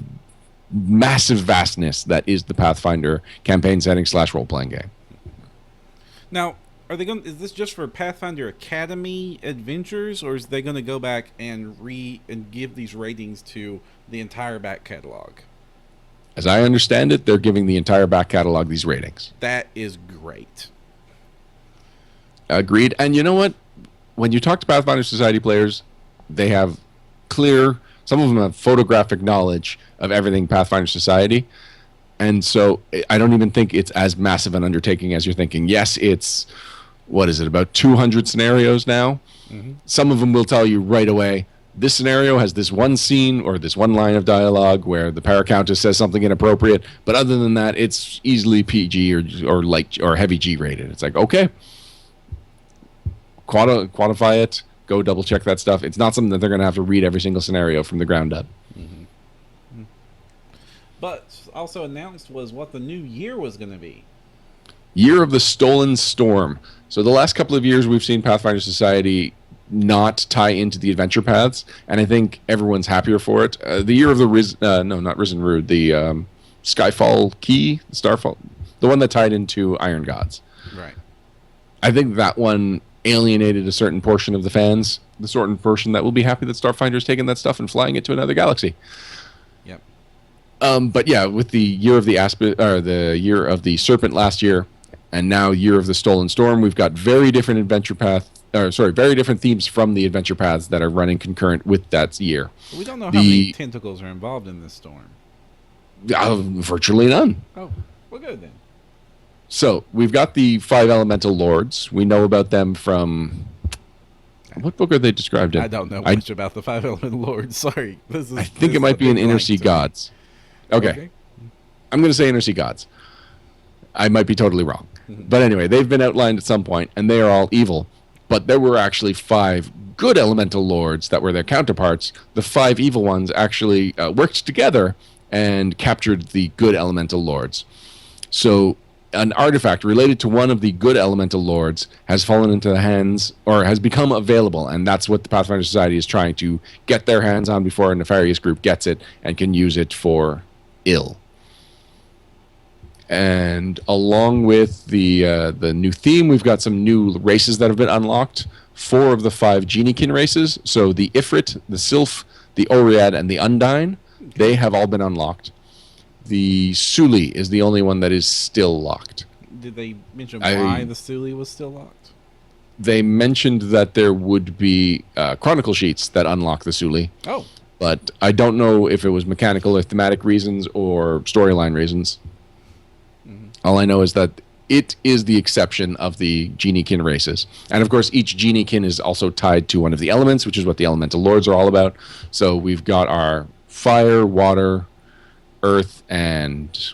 massive vastness that is the Pathfinder campaign setting / role-playing game. Now, is this just for Pathfinder Academy adventures, or is they going to go back and give these ratings to the entire back catalog? As I understand it, they're giving the entire back catalog these ratings. That is great. Agreed. And you know what? When you talk to Pathfinder Society players, they have some of them have photographic knowledge of everything Pathfinder Society. And so I don't even think it's as massive an undertaking as you're thinking. Yes, it's, about 200 scenarios now? Mm-hmm. Some of them will tell you right away, this scenario has this one scene or this one line of dialogue where the Paracountess says something inappropriate. But other than that, it's easily PG or heavy G rated. It's like, okay, quantify it, go double check that stuff. It's not something that they're going to have to read every single scenario from the ground up. Mm-hmm. But also announced was what the new year was going to be. Year of the Stolen Storm. So the last couple of years we've seen Pathfinder Society not tie into the adventure paths, and I think everyone's happier for it. The year of the not Risen Rood, the Skyfall Key, Starfall, the one that tied into Iron Gods. Right. I think that one alienated a certain portion of the fans, the certain portion that will be happy that Starfinder's taking that stuff and flying it to another galaxy. Yep. But yeah, with the year of the year of the Serpent last year, and now Year of the Stolen Storm, we've got very different very different themes from the adventure paths that are running concurrent with that year. We don't know how many tentacles are involved in this storm. Virtually none. Oh, well, good then. So we've got the 5 elemental lords. We know about them from what book are they described in? I don't know much about the 5 elemental lords. Sorry, I think it might be in Inner Sea Gods. Okay. I'm going to say Inner Sea Gods. I might be totally wrong. But anyway, they've been outlined at some point, and they are all evil. But there were actually 5 good elemental lords that were their counterparts. The 5 evil ones actually worked together and captured the good elemental lords. So an artifact related to one of the good elemental lords has fallen into the hands, or has become available, and that's what the Pathfinder Society is trying to get their hands on before a nefarious group gets it and can use it for ill. And along with the new theme, we've got some new races that have been unlocked. 4 of the 5 Geniekin races, so the Ifrit, the Sylph, the Oread, and the Undine, they have all been unlocked. The Suli is the only one that is still locked. Did they mention why the Suli was still locked? They mentioned that there would be chronicle sheets that unlock the Suli. Oh. But I don't know if it was mechanical or thematic reasons or storyline reasons. All I know is that it is the exception of the Geniekin races. And of course, each Geniekin is also tied to one of the elements, which is what the Elemental Lords are all about. So we've got our fire, water, earth, and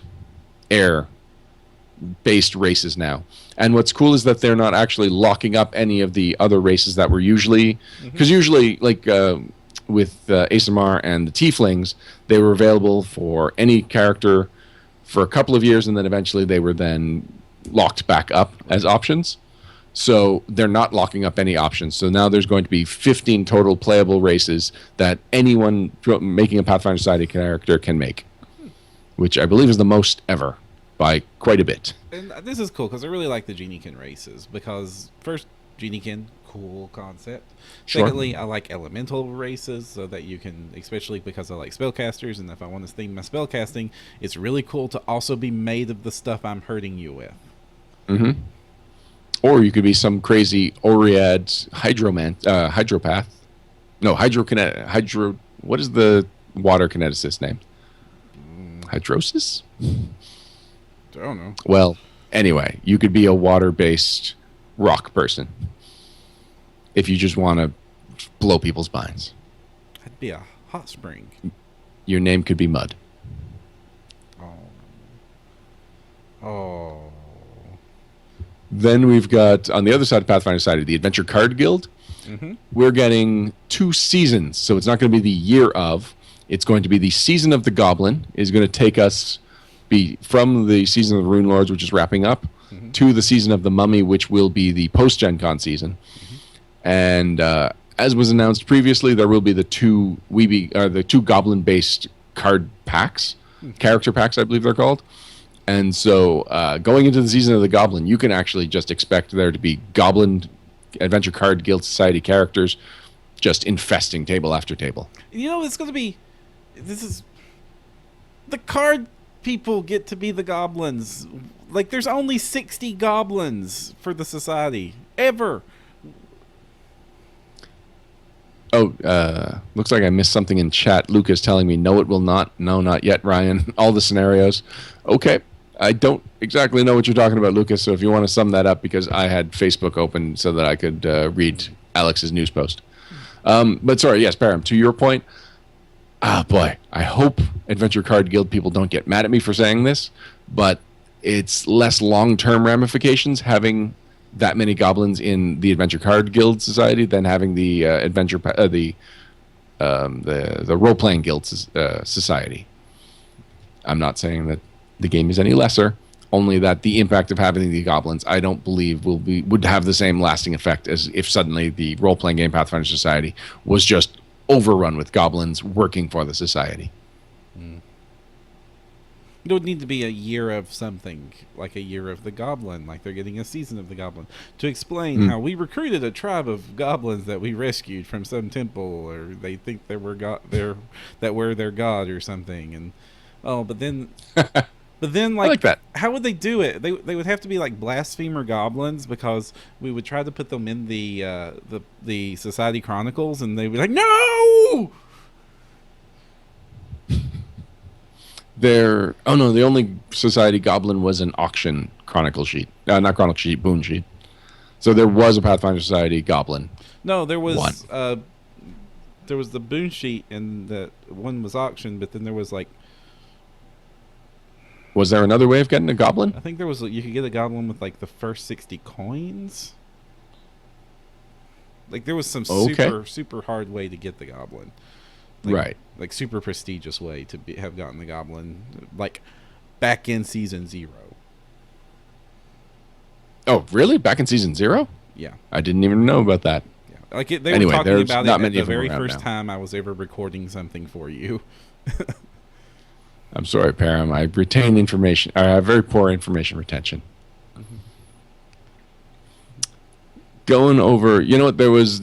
air-based races now. And what's cool is that they're not actually locking up any of the other races that were usually... Because usually, like with Asamar and the Tieflings, they were available for any character for a couple of years, and then eventually they were then locked back up as options. So they're not locking up any options. So now there's going to be 15 total playable races that anyone making a Pathfinder Society character can make, which I believe is the most ever by quite a bit. And this is cool because I really like the Geniekin races because first, Geniekin, cool concept. Sure. Secondly, I like elemental races so that you can, especially because I like spellcasters, and if I want to theme my spellcasting, it's really cool to also be made of the stuff I'm hurting you with. Mm-hmm. Or you could be some crazy Oriad hydropath. No, hydro. What is the water kineticist name? Hydrosis? I don't know. Well, anyway, you could be a water-based rock person if you just want to blow people's minds. I'd be a hot spring. Your name could be Mud. Oh. Then we've got, on the other side of Pathfinder Society, the Adventure Card Guild. Mm-hmm. We're getting 2 seasons, so it's not going to be the year of. It's going to be the Season of the Goblin. Is going to take us from the Season of the Rune Lords, which is wrapping up, to the Season of the Mummy, which will be the post-Gen Con season. And as was announced previously, there will be the two Goblin-based card packs, character packs, I believe they're called. And so going into the Season of the Goblin, you can actually just expect there to be Goblin Adventure Card Guild Society characters just infesting table after table. You know, it's going to be... The card people get to be the goblins. Like, there's only 60 goblins for the society. Ever. Oh, looks like I missed something in chat. Lucas telling me, no, it will not. No, not yet, Ryan. All the scenarios. Okay. I don't exactly know what you're talking about, Lucas, so if you want to sum that up, because I had Facebook open so that I could read Alex's news post. But sorry, yes, Param, to your point, boy, I hope Adventure Card Guild people don't get mad at me for saying this, but it's less long-term ramifications having that many goblins in the Adventure Card Guild Society than having the the role-playing guild society. I'm not saying that the game is any lesser, only that the impact of having the goblins, I don't believe would have the same lasting effect as if suddenly the role-playing game Pathfinder Society was just overrun with goblins working for the society. It would need to be a year of something, like a year of the goblin, like they're getting a season of the goblin, to explain how we recruited a tribe of goblins that we rescued from some temple, or they think they were that we're their god or something, and but then like that. How would they do it? They would have to be like blasphemer goblins, because we would try to put them in the Society Chronicles, and they would be like, no. The only Society Goblin was an auction chronicle sheet. Not chronicle sheet, boon sheet. So there was a Pathfinder Society Goblin. No, there was the boon sheet, and that one was auction, but then there was like... Was there another way of getting a goblin? I think there was... You could get a goblin with like the first 60 coins. Like there was some super hard way to get the goblin. Like, right. Like super prestigious way to have gotten the goblin, like back in season 0. Oh, really? Back in season 0? Yeah. I didn't even know about that. Yeah. Like they were talking about it the very first now. time I was ever recording something for you. I'm sorry, Param. I retain information. I have very poor information retention. Going over, you know what? There was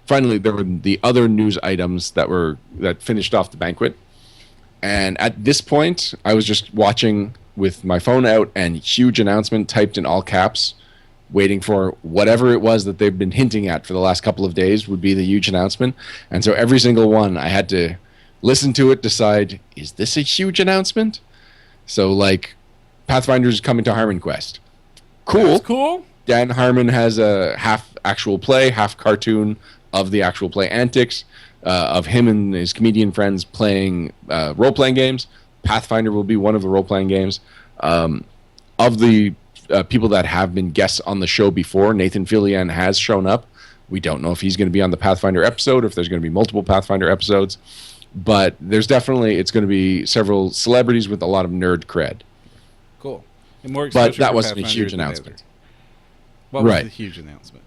finally, there were the other news items that finished off the banquet. And at this point, I was just watching with my phone out and huge announcement typed in all caps, waiting for whatever it was that they've been hinting at for the last couple of days would be the huge announcement. And so every single one, I had to listen to it, decide, is this a huge announcement? So, like, Pathfinder's coming to Harmon Quest. Cool. That's cool. Dan Harmon has a half actual play, half cartoon of the actual play antics of him and his comedian friends playing role-playing games. Pathfinder will be one of the role-playing games. Of the people that have been guests on the show before, Nathan Fillion has shown up. We don't know if he's going to be on the Pathfinder episode or if there's going to be multiple Pathfinder episodes. But there's definitely, it's going to be several celebrities with a lot of nerd cred. Cool. And more exposure but that for wasn't a Pathfinder huge than announcement. others. What was Right. the huge announcement?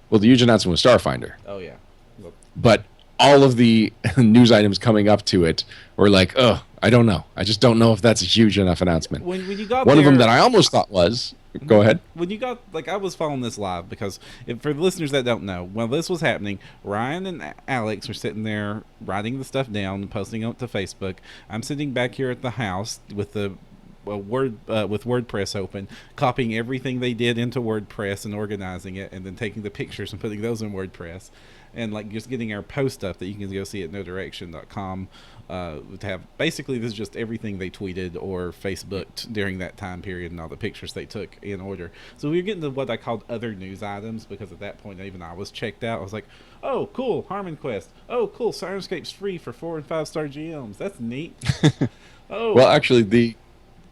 Well, the huge announcement was Starfinder. Oh yeah. Well, But all of the news items coming up to it were like, oh, I don't know. I just don't know if that's a huge enough announcement. when you got One there, of them that I almost thought was, go ahead. when you got like I was following this live because for the listeners that don't know, while this was happening, Ryan and Alex were sitting there writing the stuff down and posting it to Facebook. I'm sitting back here at the house with the with WordPress open, copying everything they did into WordPress and organizing it, and then taking the pictures and putting those in WordPress, and like just getting our post up that you can go see at nodirection.com. To have basically this is just everything they tweeted or Facebooked during that time period and all the pictures they took in order. So we were getting to what I called other news items because at that point even I was checked out. I was like, oh cool, Harmon Quest. Oh cool, Sirenscape's free for 4 and 5 star GMs. That's neat. Oh Well, actually,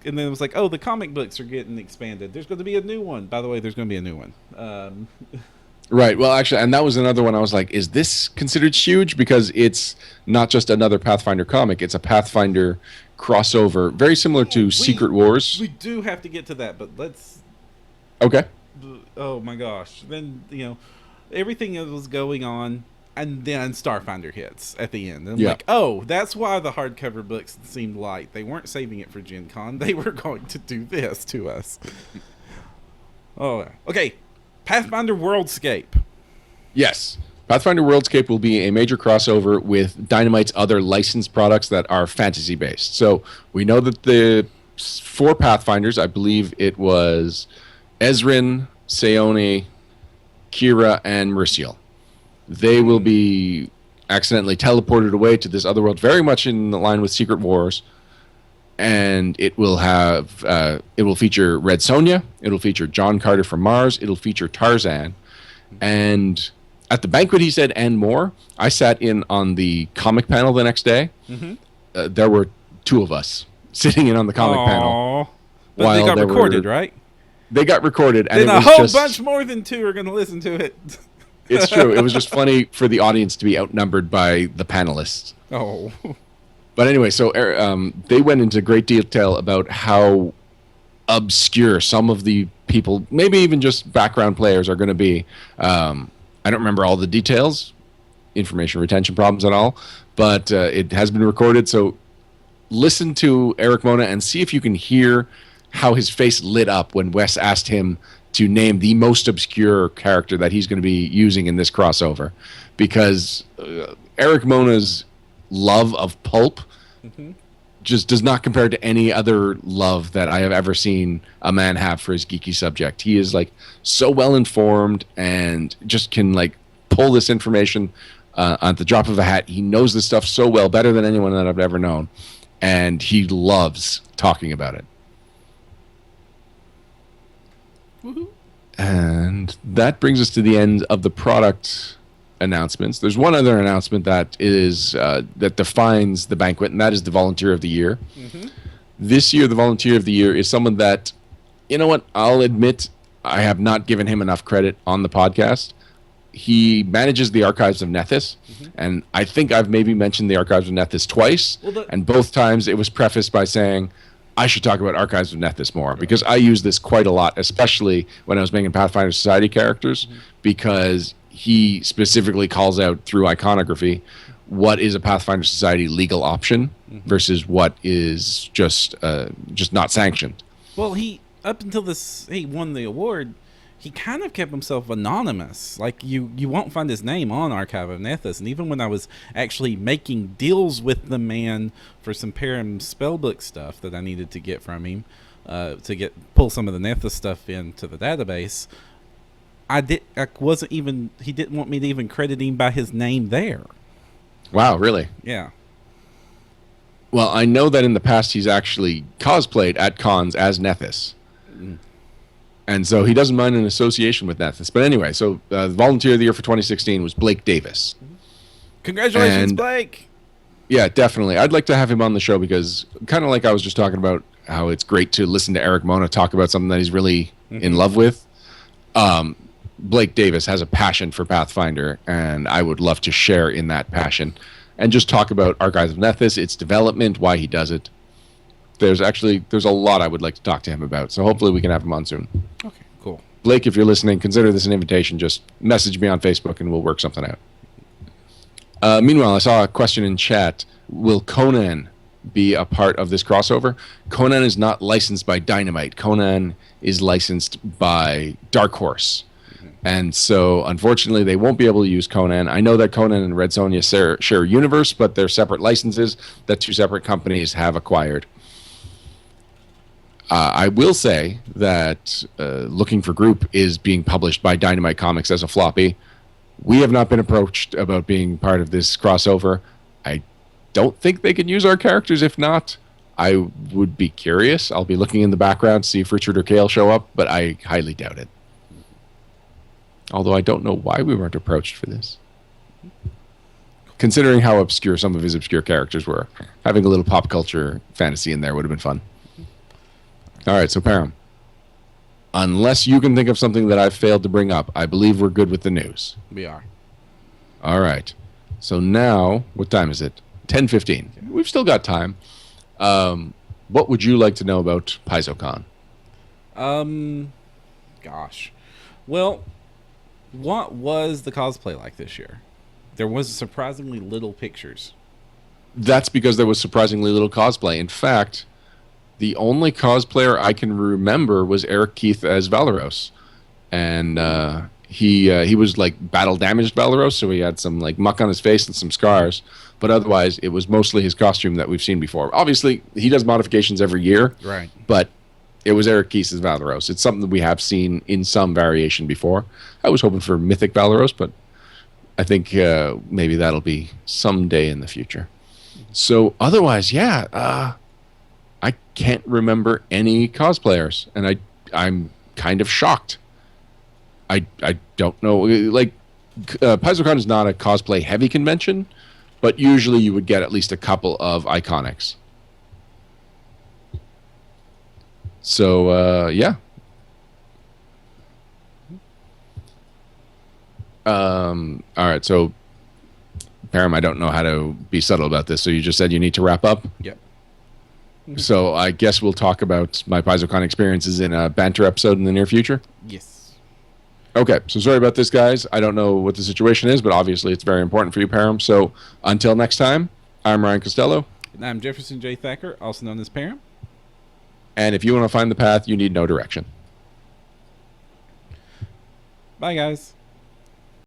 and then it was like, oh, the comic books are getting expanded. There's going to be a new one. By the way, there's going to be a new one. right. Well, actually, and that was another one I was like, is this considered huge? Because it's not just another Pathfinder comic. It's a Pathfinder crossover, very similar to Secret Wars. We do have to get to that, but let's... Okay. Oh, my gosh. Then, everything that was going on, and then Starfinder hits at the end. And I'm like, oh, that's why the hardcover books seemed light. They weren't saving it for Gen Con. They were going to do this to us. Oh, okay. Pathfinder Worldscape. Yes. Pathfinder Worldscape will be a major crossover with Dynamite's other licensed products that are fantasy-based. So we know that the 4 Pathfinders, I believe it was Ezrin, Seone, Kira, and Merciel. They will be accidentally teleported away to this other world, very much in line with Secret Wars. And it will have, it will feature Red Sonja. It'll feature John Carter from Mars. It'll feature Tarzan. And at the banquet, he said, and more. I sat in on the comic panel the next day. Mm-hmm. There were 2 of us sitting in on the comic panel. But they got recorded, right? They got recorded. And then a whole bunch more than 2 are going to listen to it. It's true. It was just funny for the audience to be outnumbered by the panelists. Oh. But anyway, so they went into great detail about how obscure some of the people, maybe even just background players, are going to be. I don't remember all the details, information retention problems and all, but it has been recorded. So listen to Eric Mona and see if you can hear how his face lit up when Wes asked him to name the most obscure character that he's going to be using in this crossover, because Eric Mona's love of pulp just does not compare to any other love that I have ever seen a man have for his geeky subject. He is like so well informed and just can like pull this information at the drop of a hat. He knows this stuff so well, better than anyone that I've ever known, and he loves talking about it. Woo-hoo. And that brings us to the end of the product announcements. There's one other announcement that is that defines the banquet, and that is the Volunteer of the Year. Mm-hmm. This year, the Volunteer of the Year is someone that, you know what, I'll admit I have not given him enough credit on the podcast. He manages the Archives of Nethys, and I think I've maybe mentioned the Archives of Nethys twice, and both times it was prefaced by saying, I should talk about Archives of Nethys more, because I use this quite a lot, especially when I was making Pathfinder Society characters, because he specifically calls out through iconography what is a Pathfinder Society legal option versus what is just not sanctioned. Well, he up until he won the award, he kind of kept himself anonymous. Like you won't find his name on Archive of Nethys, and even when I was actually making deals with the man for some Param spellbook stuff that I needed to get from him to pull some of the Nethys stuff into the database, he didn't want me to even credit him by his name there. Wow, really? Yeah. Well, I know that in the past he's actually cosplayed at cons as Nethys. And so he doesn't mind an association with Nethys. But anyway, so the Volunteer of the Year for 2016 was Blake Davis. Congratulations, Blake. Yeah, definitely. I'd like to have him on the show because kind of like I was just talking about how it's great to listen to Eric Mona talk about something that he's really in love with. Blake Davis has a passion for Pathfinder, and I would love to share in that passion and just talk about Archives of Nethys, its development, why he does it. There's a lot I would like to talk to him about, so hopefully we can have him on soon. Okay, cool. Blake, if you're listening, consider this an invitation. Just message me on Facebook and we'll work something out. Meanwhile, I saw a question in chat. Will Conan be a part of this crossover? Conan is not licensed by Dynamite. Conan is licensed by Dark Horse. And so, unfortunately, they won't be able to use Conan. I know that Conan and Red Sonja share a universe, but they're separate licenses that two separate companies have acquired. I will say that Looking for Group is being published by Dynamite Comics as a floppy. We have not been approached about being part of this crossover. I don't think they can use our characters. If not, I would be curious. I'll be looking in the background to see if Richard or Kale show up, but I highly doubt it. Although I don't know why we weren't approached for this. Considering how obscure some of his obscure characters were, having a little pop culture fantasy in there would have been fun. All right, so Param, unless you can think of something that I've failed to bring up, I believe we're good with the news. We are. All right. So now, what time is it? 10:15. Okay. We've still got time. What would you like to know about PaizoCon? Gosh. Well, what was the cosplay like this year? There was surprisingly little pictures. That's because there was surprisingly little cosplay. In fact, the only cosplayer I can remember was Eric Keith as Valeros. And he was like battle damaged Valeros, so he had some like muck on his face and some scars. But otherwise, it was mostly his costume that we've seen before. Obviously, he does modifications every year. Right. But it was Eric Keith as Valeros. It's something that we have seen in some variation before. I was hoping for Mythic Valeros, but I think maybe that'll be someday in the future. So otherwise, yeah, I can't remember any cosplayers, and I'm kind of shocked. I don't know. Like, PaizoCon is not a cosplay heavy convention, but usually you would get at least a couple of iconics. So yeah. All right. So, Param, I don't know how to be subtle about this. So you just said you need to wrap up. Yep. So I guess we'll talk about my PaizoCon experiences in a banter episode in the near future. Yes. Okay. So sorry about this, guys. I don't know what the situation is, but obviously it's very important for you, Param. So until next time, I'm Ryan Costello. And I'm Jefferson J. Thacker, also known as Param. And if you want to find the path, you need no direction. Bye, guys.